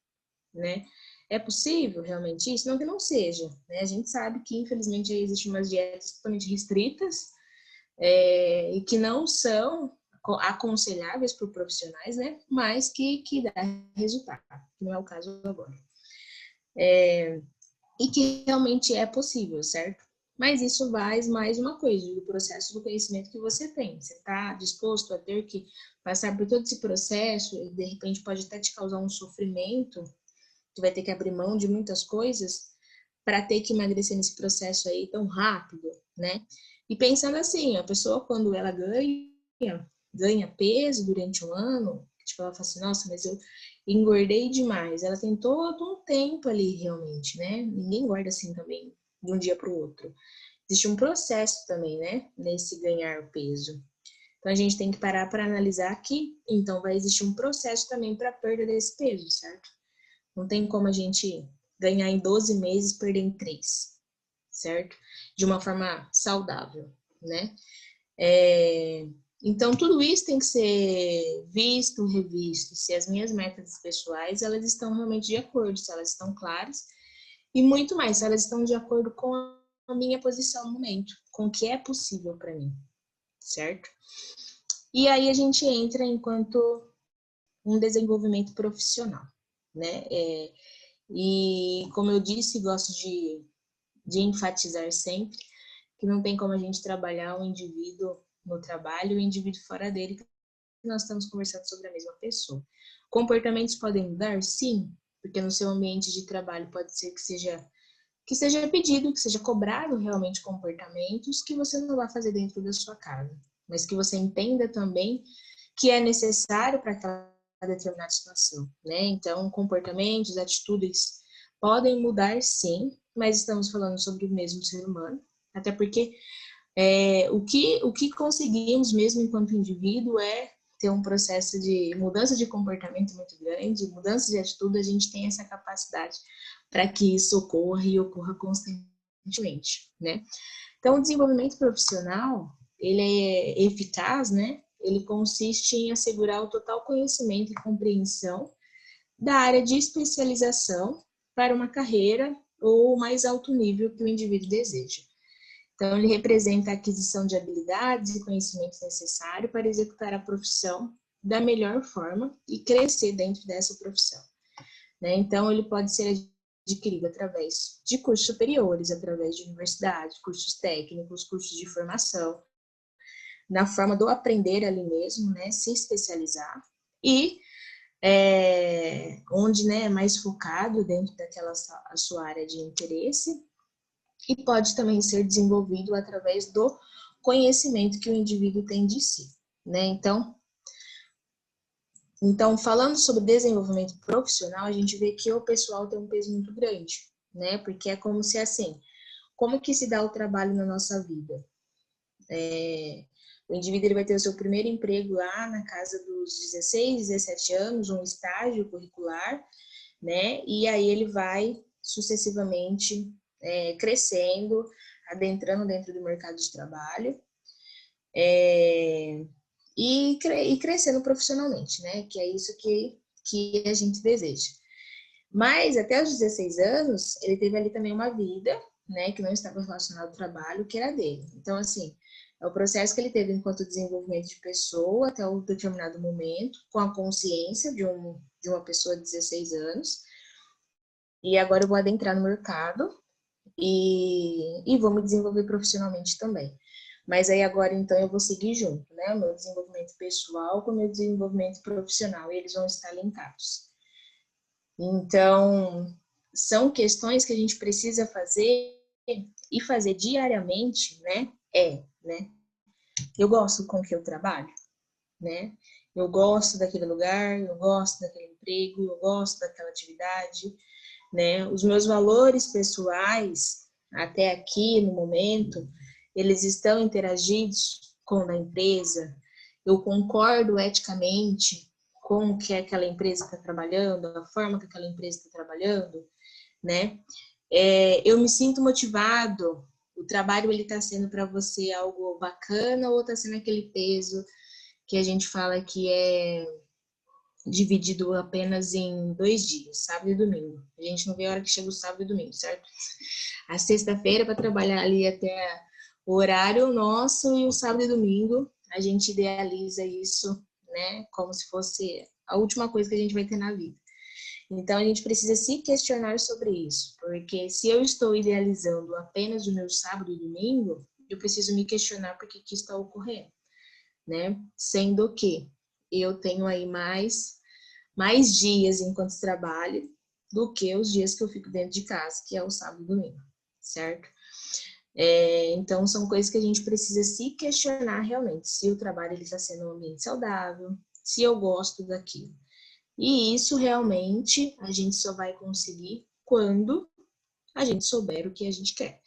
né? É possível realmente isso? Não que não seja, né? A gente sabe que infelizmente aí existem umas dietas totalmente restritas e que não são aconselháveis por profissionais, né? Mas que dá resultado, que não é o caso agora. E que realmente é possível, certo? Mas isso vai mais uma coisa, do processo do conhecimento que você tem. Você está disposto a ter que passar por todo esse processo e de repente pode até te causar um sofrimento, tu vai ter que abrir mão de muitas coisas para ter que emagrecer nesse processo aí tão rápido, né? E pensando assim, a pessoa quando ela ganha peso durante um ano, tipo, ela fala assim, nossa, mas eu engordei demais. Ela tem todo um tempo ali realmente, né? Ninguém engorda assim também, de um dia para o outro. existe um processo também, né, nesse ganhar peso. Então, a gente tem que parar para analisar aqui. Então, vai existir um processo também para a perda desse peso, certo? Não tem como a gente ganhar em 12 meses e perder em 3, certo? De uma forma saudável, né? Então, tudo isso tem que ser visto, revisto. Se as minhas metas pessoais, elas estão realmente de acordo, se elas estão claras. E muito mais, se elas estão de acordo com a minha posição no momento, com o que é possível para mim, certo? E aí a gente entra enquanto um desenvolvimento profissional, né? E como eu disse, gosto de enfatizar sempre que não tem como a gente trabalhar o indivíduo no trabalho e o indivíduo fora dele, que nós estamos conversando sobre a mesma pessoa. Comportamentos podem mudar? Sim, porque no seu ambiente de trabalho pode ser que seja pedido, que seja cobrado realmente comportamentos que você não vai fazer dentro da sua casa, mas que você entenda também que é necessário para aquela determinada situação, né? Então, comportamentos, atitudes podem mudar, sim, mas estamos falando sobre o mesmo ser humano, até porque o que conseguimos mesmo enquanto indivíduo é ter um processo de mudança de comportamento muito grande, mudança de atitude, a gente tem essa capacidade para que isso ocorra e ocorra constantemente, né? Então, o desenvolvimento profissional, ele é eficaz, né? Ele consiste em assegurar o total conhecimento e compreensão da área de especialização para uma carreira ou mais alto nível que o indivíduo deseja. Então, ele representa a aquisição de habilidades e conhecimentos necessários para executar a profissão da melhor forma e crescer dentro dessa profissão, né? Então, ele pode ser adquirido através de cursos superiores, através de universidades, cursos técnicos, cursos de formação, na forma do aprender ali mesmo, né? Se especializar e onde, né, é mais focado dentro daquela a sua área de interesse, e pode também ser desenvolvido através do conhecimento que o indivíduo tem de si, né? Então, falando sobre desenvolvimento profissional, a gente vê que o pessoal tem um peso muito grande, né? Porque é como se assim, como que se dá o trabalho na nossa vida? O indivíduo ele vai ter o seu primeiro emprego lá na casa dos 16, 17 anos, um estágio curricular, né? E aí ele vai sucessivamente crescendo, adentrando dentro do mercado de trabalho e crescendo profissionalmente, né? Que é isso que a gente deseja. Mas até os 16 anos, ele teve ali também uma vida, né? Que não estava relacionada ao trabalho, que era dele. Então, assim, é o processo que ele teve enquanto desenvolvimento de pessoa até um determinado momento, com a consciência de uma pessoa de 16 anos. E agora eu vou adentrar no mercado e vou me desenvolver profissionalmente também. Mas aí agora, então, eu vou seguir junto, né? O meu desenvolvimento pessoal com o meu desenvolvimento profissional, e eles vão estar linkados. Então, são questões que a gente precisa fazer e fazer diariamente, né? Né? Eu gosto com que eu trabalho, né? Eu gosto daquele lugar, eu gosto daquele emprego, eu gosto daquela atividade, né? Os meus valores pessoais, até aqui no momento, eles estão interagidos com a da empresa. Eu concordo eticamente com o que aquela empresa está trabalhando, a forma que aquela empresa está trabalhando, né? Eu me sinto motivado. O trabalho ele está sendo para você algo bacana ou está sendo aquele peso que a gente fala que é dividido apenas em 2 dias, sábado e domingo. A gente não vê a hora que chega o sábado e domingo, certo? A sexta-feira para trabalhar ali até o horário nosso e o sábado e domingo a gente idealiza isso, né? Como se fosse a última coisa que a gente vai ter na vida. Então a gente precisa se questionar sobre isso, porque se eu estou idealizando apenas o meu sábado e domingo, eu preciso me questionar por que está ocorrendo, né? Sendo que eu tenho aí mais dias enquanto trabalho do que os dias que eu fico dentro de casa, que é o sábado e domingo, certo? Então, são coisas que a gente precisa se questionar realmente, se o trabalho está sendo um ambiente saudável, se eu gosto daquilo. E isso realmente a gente só vai conseguir quando a gente souber o que a gente quer.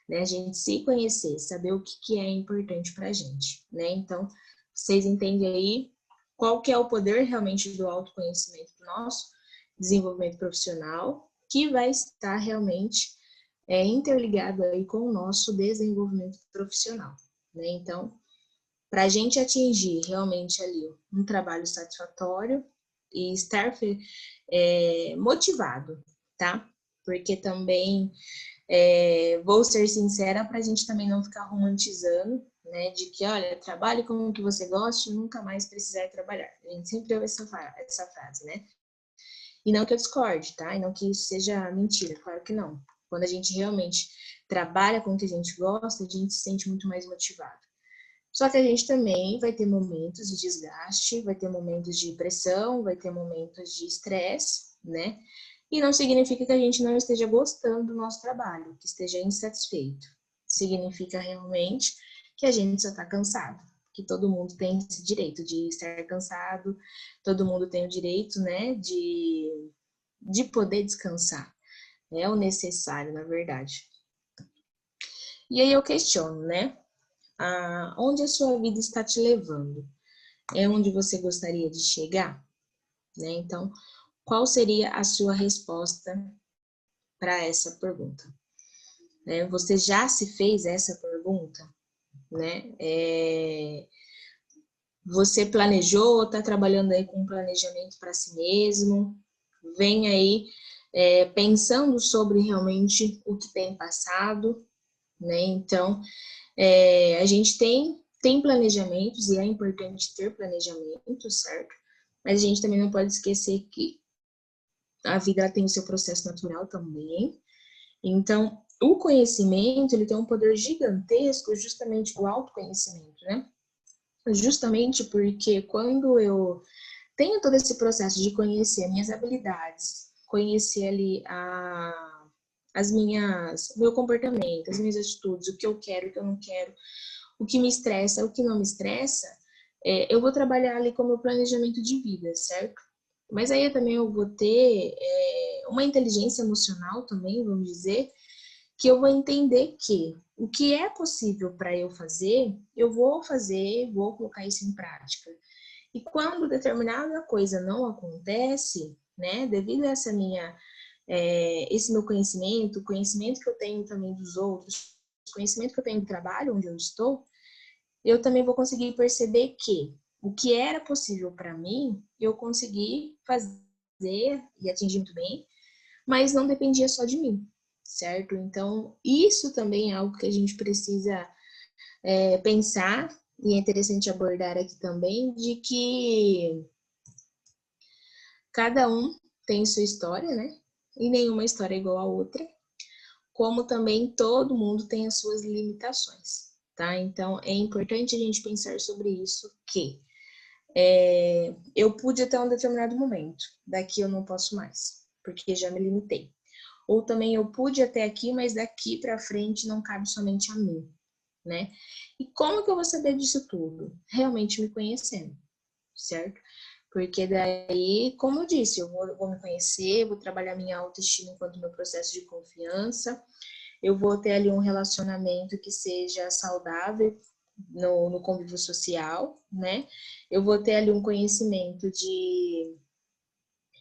né? A gente se conhecer, saber o que é importante para a gente, né? Então, vocês entendem aí qual que é o poder realmente do autoconhecimento do nosso desenvolvimento profissional, que vai estar realmente interligado aí com o nosso desenvolvimento profissional, né? Então, para a gente atingir realmente ali um trabalho satisfatório e estar motivado, tá? Porque também vou ser sincera para a gente também não ficar romantizando, né? De que, olha, trabalhe com o que você goste e nunca mais precisar trabalhar. A gente sempre ouve essa frase, né? E não que eu discorde, tá? E não que isso seja mentira, claro que não. Quando a gente realmente trabalha com o que a gente gosta, a gente se sente muito mais motivado. Só que a gente também vai ter momentos de desgaste, vai ter momentos de pressão, vai ter momentos de estresse, né? E não significa que a gente não esteja gostando do nosso trabalho, que esteja insatisfeito. Significa realmente que a gente só está cansado, que todo mundo tem esse direito de estar cansado, todo mundo tem o direito, né, de poder descansar. É o necessário, na verdade. E aí eu questiono, né? Onde a sua vida está te levando? É onde você gostaria de chegar? Né? Então, qual seria a sua resposta para essa pergunta? Você já se fez essa pergunta? Né? Você planejou ou está trabalhando aí com um planejamento para si mesmo? Vem aí pensando sobre realmente o que tem passado, né? Então, a gente tem planejamentos e é importante ter planejamento, certo? Mas a gente também não pode esquecer que a vida tem o seu processo natural também. Então, o conhecimento, ele tem um poder gigantesco, justamente o autoconhecimento, né? Justamente porque quando eu tenho todo esse processo de conhecer minhas habilidades, conhecer ali meu comportamento, as minhas atitudes, o que eu quero, o que eu não quero, o que me estressa, o que não me estressa, eu vou trabalhar ali com o meu planejamento de vida, certo? Mas aí também eu vou ter uma inteligência emocional também, vamos dizer, que eu vou entender que o que é possível para eu fazer, eu vou fazer, vou colocar isso em prática. E quando determinada coisa não acontece, né, devido a esse meu conhecimento, o conhecimento que eu tenho também dos outros, o conhecimento que eu tenho do trabalho onde eu estou, eu também vou conseguir perceber que o que era possível para mim, eu consegui fazer e atingir muito bem, mas não dependia só de mim, certo? Então, isso também é algo que a gente precisa pensar, e é interessante abordar aqui também, de que cada um tem sua história, né? E nenhuma história é igual a outra, como também todo mundo tem as suas limitações, tá? Então, é importante a gente pensar sobre isso, que eu pude até um determinado momento, daqui eu não posso mais, porque já me limitei. Ou também eu pude até aqui, mas daqui para frente não cabe somente a mim, né? E como que eu vou saber disso tudo? Realmente me conhecendo, certo? Porque daí, como eu disse, eu vou me conhecer, vou trabalhar minha autoestima enquanto meu processo de confiança, eu vou ter ali um relacionamento que seja saudável no convívio social, né? Eu vou ter ali um conhecimento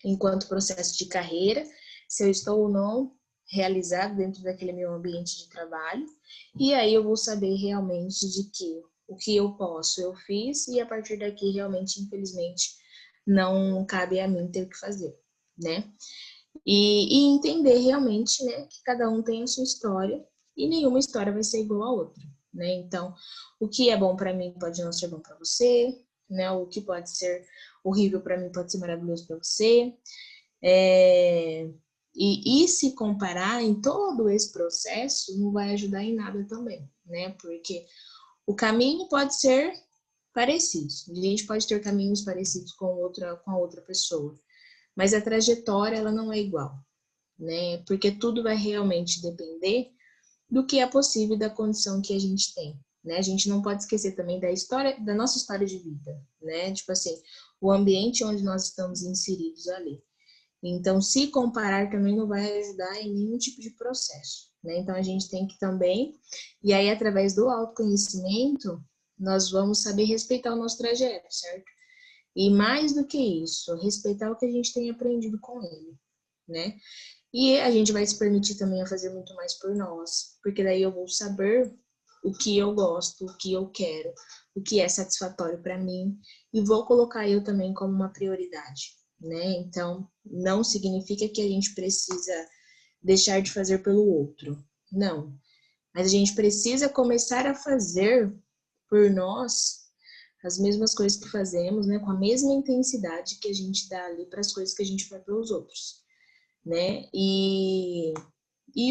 enquanto processo de carreira, se eu estou ou não realizado dentro daquele meu ambiente de trabalho, e aí eu vou saber realmente de que o que eu posso, eu fiz, e a partir daqui, realmente, infelizmente, não cabe a mim ter o que fazer, né? E entender realmente, né, que cada um tem a sua história e nenhuma história vai ser igual a outra, né? Então, o que é bom para mim pode não ser bom para você, né? O que pode ser horrível para mim pode ser maravilhoso para você. E se comparar em todo esse processo não vai ajudar em nada também, né? Porque o caminho pode ser parecido, a gente pode ter caminhos parecidos com a outra pessoa, mas a trajetória ela não é igual, né? Porque tudo vai realmente depender do que é possível e da condição que a gente tem, né? A gente não pode esquecer também da nossa história de vida, né? Tipo assim, o ambiente onde nós estamos inseridos ali. Então, se comparar também não vai ajudar em nenhum tipo de processo, né? Então, a gente tem que também, e aí através do autoconhecimento, nós vamos saber respeitar o nosso trajeto, certo? E mais do que isso, respeitar o que a gente tem aprendido com ele, né? E a gente vai se permitir também a fazer muito mais por nós, porque daí eu vou saber o que eu gosto, o que eu quero, o que é satisfatório para mim, e vou colocar eu também como uma prioridade, né? Então, não significa que a gente precisa deixar de fazer pelo outro, não. Mas a gente precisa começar a fazer por nós as mesmas coisas que fazemos, né? Com a mesma intensidade que a gente dá ali para as coisas que a gente faz pelos outros, né? E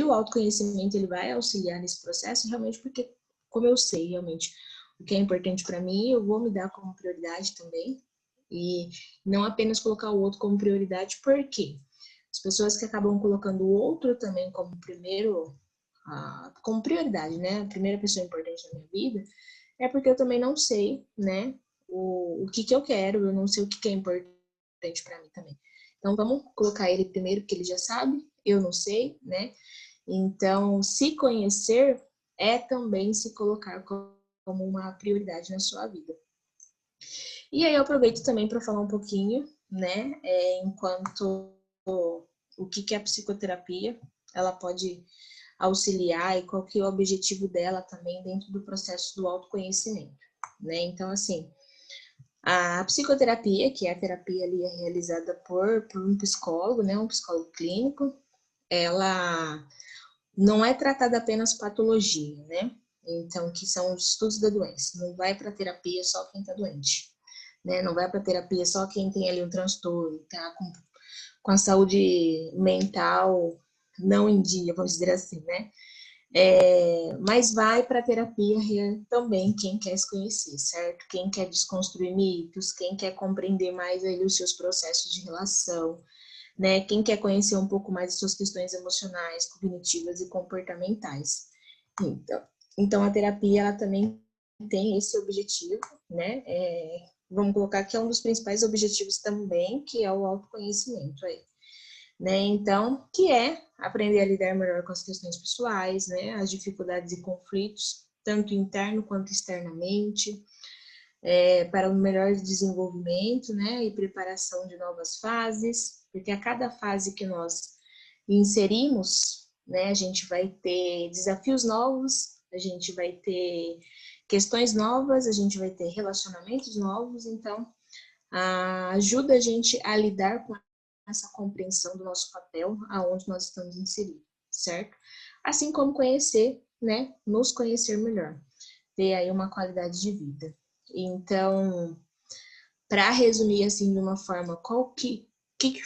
o autoconhecimento, ele vai auxiliar nesse processo realmente porque, como eu sei realmente o que é importante para mim, eu vou me dar como prioridade também. E não apenas colocar o outro como prioridade, porque as pessoas que acabam colocando o outro também como primeiro, como prioridade, né? A primeira pessoa importante na minha vida, é porque eu também não sei, né? O que eu quero, eu não sei o que é importante para mim também. Então, vamos colocar ele primeiro, porque ele já sabe, eu não sei, né? Então, se conhecer é também se colocar como uma prioridade na sua vida. E aí eu aproveito também para falar um pouquinho, né, enquanto o que é a psicoterapia, ela pode auxiliar e qual que é o objetivo dela também dentro do processo do autoconhecimento, né? Então, assim, a psicoterapia, que é a terapia ali realizada por um psicólogo, né, um psicólogo clínico, ela não é tratada apenas patologia, né? Então, que são os estudos da doença. Não vai para terapia só quem está doente, né? Não vai para terapia só quem tem ali um transtorno, tá com a saúde mental não em dia, vamos dizer assim, né? Mas vai para terapia também quem quer se conhecer, certo? Quem quer desconstruir mitos, quem quer compreender mais ali os seus processos de relação, né? Quem quer conhecer um pouco mais as suas questões emocionais, cognitivas e comportamentais. Então a terapia ela também tem esse objetivo, né? Vamos colocar que é um dos principais objetivos também, que é o autoconhecimento aí, né? Então, que é aprender a lidar melhor com as questões pessoais, né? As dificuldades e conflitos, tanto interno quanto externamente, para um melhor desenvolvimento, né? E preparação de novas fases, porque a cada fase que nós inserimos, né? A gente vai ter desafios novos, a gente vai ter questões novas, a gente vai ter relacionamentos novos, então ajuda a gente a lidar com essa compreensão do nosso papel, aonde nós estamos inseridos, certo? Assim como conhecer, né? Nos conhecer melhor, ter aí uma qualidade de vida. Então, para resumir assim de uma forma, qual que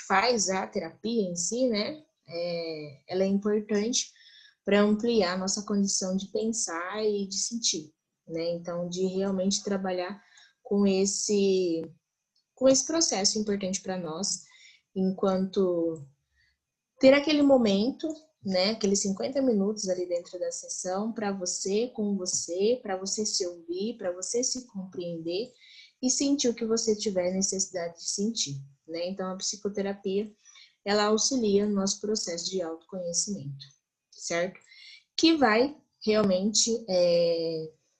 faz a terapia em si, né? Ela é importante para ampliar a nossa condição de pensar e de sentir, né? Então, de realmente trabalhar com esse processo importante para nós, enquanto ter aquele momento, né, aqueles 50 minutos ali dentro da sessão para você, com você, para você se ouvir, para você se compreender e sentir o que você tiver necessidade de sentir, né? Então a psicoterapia, ela auxilia no nosso processo de autoconhecimento, certo? Que vai realmente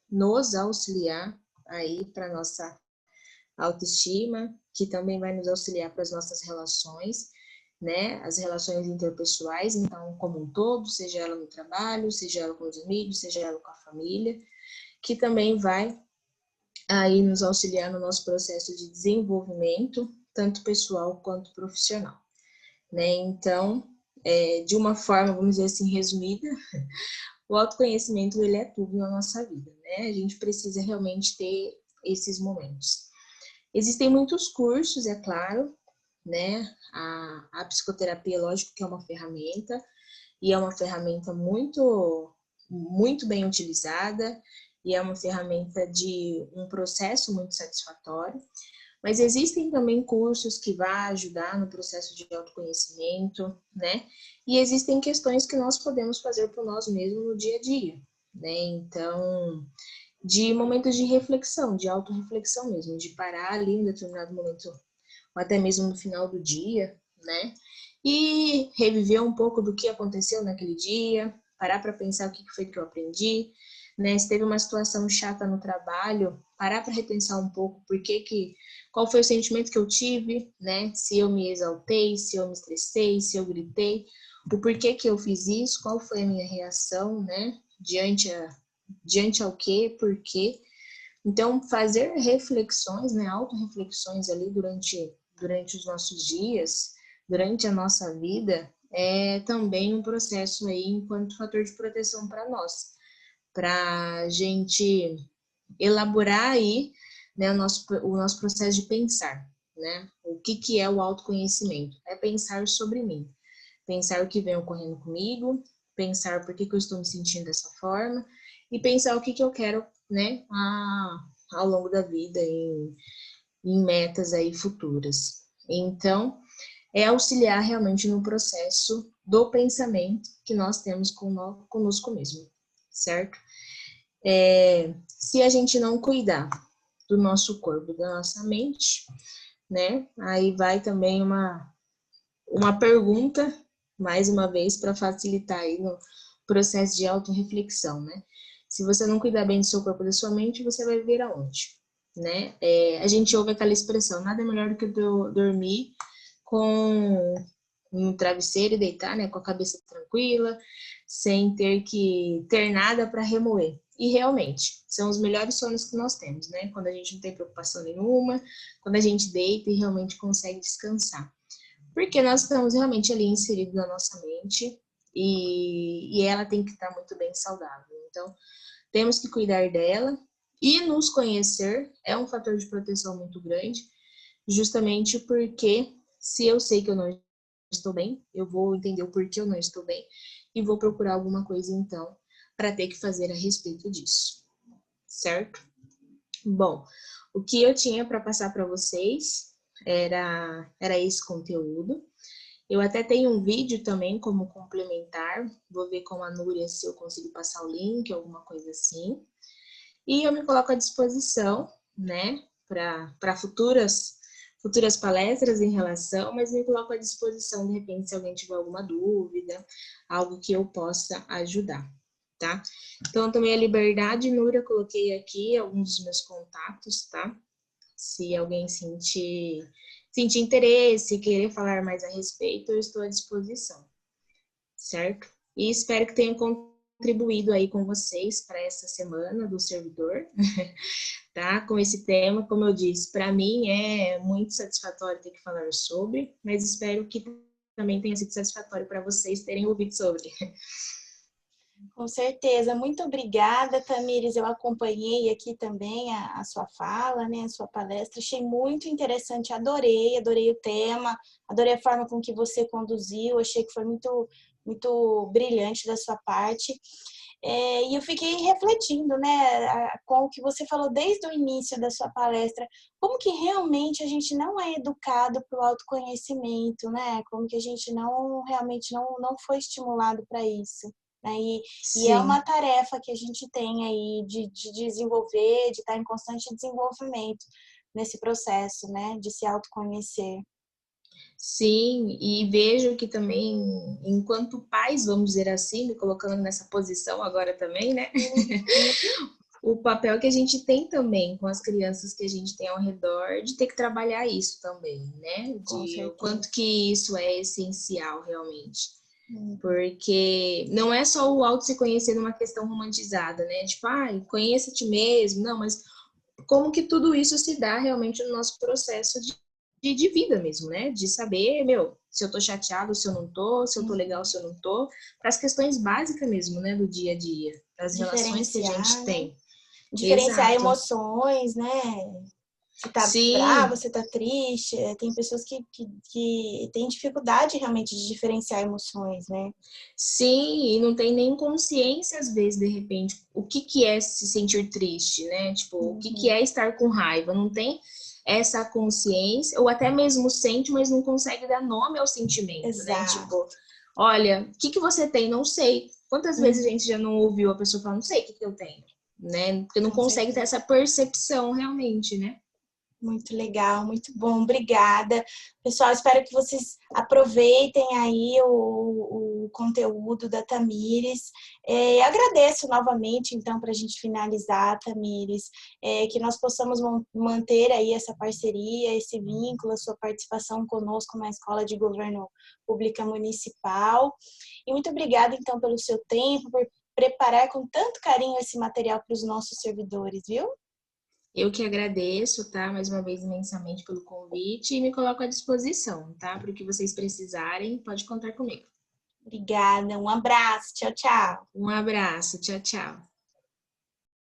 nos auxiliar aí para nossa autoestima, que também vai nos auxiliar para as nossas relações, né? As relações interpessoais, então, como um todo, seja ela no trabalho, seja ela com os amigos, seja ela com a família, que também vai aí nos auxiliar no nosso processo de desenvolvimento, tanto pessoal quanto profissional, né? Então, de uma forma, vamos dizer assim, resumida, o autoconhecimento, ele é tudo na nossa vida, né? A gente precisa realmente ter esses momentos. Existem muitos cursos, é claro, né? A psicoterapia, lógico que é uma ferramenta, e é uma ferramenta muito, muito bem utilizada, e é uma ferramenta de um processo muito satisfatório, mas existem também cursos que vão ajudar no processo de autoconhecimento, né? E existem questões que nós podemos fazer por nós mesmos no dia a dia, né? Então, de momentos de reflexão, de autorreflexão mesmo, de parar ali em determinado momento, ou até mesmo no final do dia, né? e reviver um pouco do que aconteceu naquele dia, parar para pensar o que foi que eu aprendi, né? Se teve uma situação chata no trabalho, parar para repensar um pouco qual foi o sentimento que eu tive, né? Se eu me exaltei, se eu me estressei, se eu gritei, o porquê que eu fiz isso, qual foi a minha reação, né? Diante ao quê, por quê. Então, fazer reflexões, né? Autorreflexões ali durante os nossos dias, durante a nossa vida, é também um processo aí enquanto fator de proteção para nós, para a gente elaborar aí, né, o nosso processo de pensar, né? O que é o autoconhecimento? É pensar sobre mim, pensar o que vem ocorrendo comigo, pensar por que eu estou me sentindo dessa forma e pensar o que eu quero, né, ao longo da vida em metas aí futuras. Então, é auxiliar realmente no processo do pensamento que nós temos conosco mesmo, certo? Se a gente não cuidar do nosso corpo, da nossa mente, né? Aí vai também uma pergunta, mais uma vez, para facilitar aí no processo de autorreflexão, né? Se você não cuidar bem do seu corpo e da sua mente, você vai viver aonde, né? A gente ouve aquela expressão, nada é melhor do que dormir com um travesseiro e deitar, né? Com a cabeça tranquila, sem ter nada para remoer. E realmente, são os melhores sonhos que nós temos, né? Quando a gente não tem preocupação nenhuma, quando a gente deita e realmente consegue descansar. Porque nós estamos realmente ali inseridos na nossa mente e ela tem que estar muito bem saudável. Então, temos que cuidar dela e nos conhecer é um fator de proteção muito grande, justamente porque se eu sei que eu não estou bem, eu vou entender o porquê eu não estou bem e vou procurar alguma coisa então para ter que fazer a respeito disso, certo? Bom, o que eu tinha para passar para vocês era esse conteúdo. Eu até tenho um vídeo também como complementar, vou ver com a Núria se eu consigo passar o link, alguma coisa assim. E eu me coloco à disposição, né, para futuras palestras em relação, mas me coloco à disposição, de repente, se alguém tiver alguma dúvida, algo que eu possa ajudar, tá? Então, também a Liberdade, Núria, coloquei aqui alguns dos meus contatos, tá? Se alguém sentir interesse, querer falar mais a respeito, eu estou à disposição, certo? E espero que tenha contribuído aí com vocês para essa semana do servidor, tá? Com esse tema, como eu disse, para mim é muito satisfatório ter que falar sobre, mas espero que também tenha sido satisfatório para vocês terem ouvido sobre. Com certeza. Muito obrigada, Tamires. Eu acompanhei aqui também a sua fala, né, a sua palestra. Achei muito interessante, adorei o tema, adorei a forma com que você conduziu, achei que foi muito brilhante da sua parte. E eu fiquei refletindo, né, com o que você falou desde o início da sua palestra, como que realmente a gente não é educado para o autoconhecimento, né? Como que a gente realmente não foi estimulado para isso. Né? E é uma Sim. tarefa que a gente tem aí de desenvolver, de estar em constante desenvolvimento nesse processo, né? De se autoconhecer. Sim, e vejo que também, enquanto pais, vamos dizer assim, me colocando nessa posição agora também, né? O papel que a gente tem também com as crianças que a gente tem ao redor, de ter que trabalhar isso também, né? Com De o certeza. quanto que isso é essencial realmente. Porque não é só o auto se conhecer numa questão romantizada, né? Tipo, conheça a ti mesmo. Não, mas como que tudo isso se dá realmente no nosso processo de vida mesmo, né? De saber, se eu tô chateado, se eu não tô, se eu tô legal, se eu não tô. Para as questões básicas mesmo, né? Do dia a dia, das relações que a gente Diferenciar, né? tem. Diferenciar Exato. emoções, né? Se tá bravo, Sim, se tá triste. Tem pessoas que têm dificuldade realmente de diferenciar emoções, né? sim, e não tem nem consciência, às vezes, de repente, o que que é se sentir triste, né? Tipo, o que Uhum. é estar com raiva? Não tem essa consciência, ou até mesmo sente, mas não consegue dar nome ao sentimento, né? Exato. Tipo, olha, o que que você tem? Não sei. Quantas vezes a Uhum. gente já não ouviu a pessoa falar, não sei o que que eu tenho, né? Porque não Com consegue ter certeza. essa percepção realmente, né? Muito legal, muito bom, obrigada. Pessoal, espero que vocês aproveitem aí o conteúdo da Tamires. Agradeço novamente, então, para a gente finalizar, Tamires, que nós possamos manter aí essa parceria, esse vínculo, a sua participação conosco na Escola de Governo Pública Municipal. E muito obrigada, então, pelo seu tempo, por preparar com tanto carinho esse material para os nossos servidores, viu? Eu que agradeço, tá? Mais uma vez, imensamente pelo convite e me coloco à disposição, tá? Para o que vocês precisarem, pode contar comigo. Obrigada, um abraço, tchau, tchau. Um abraço, tchau, tchau.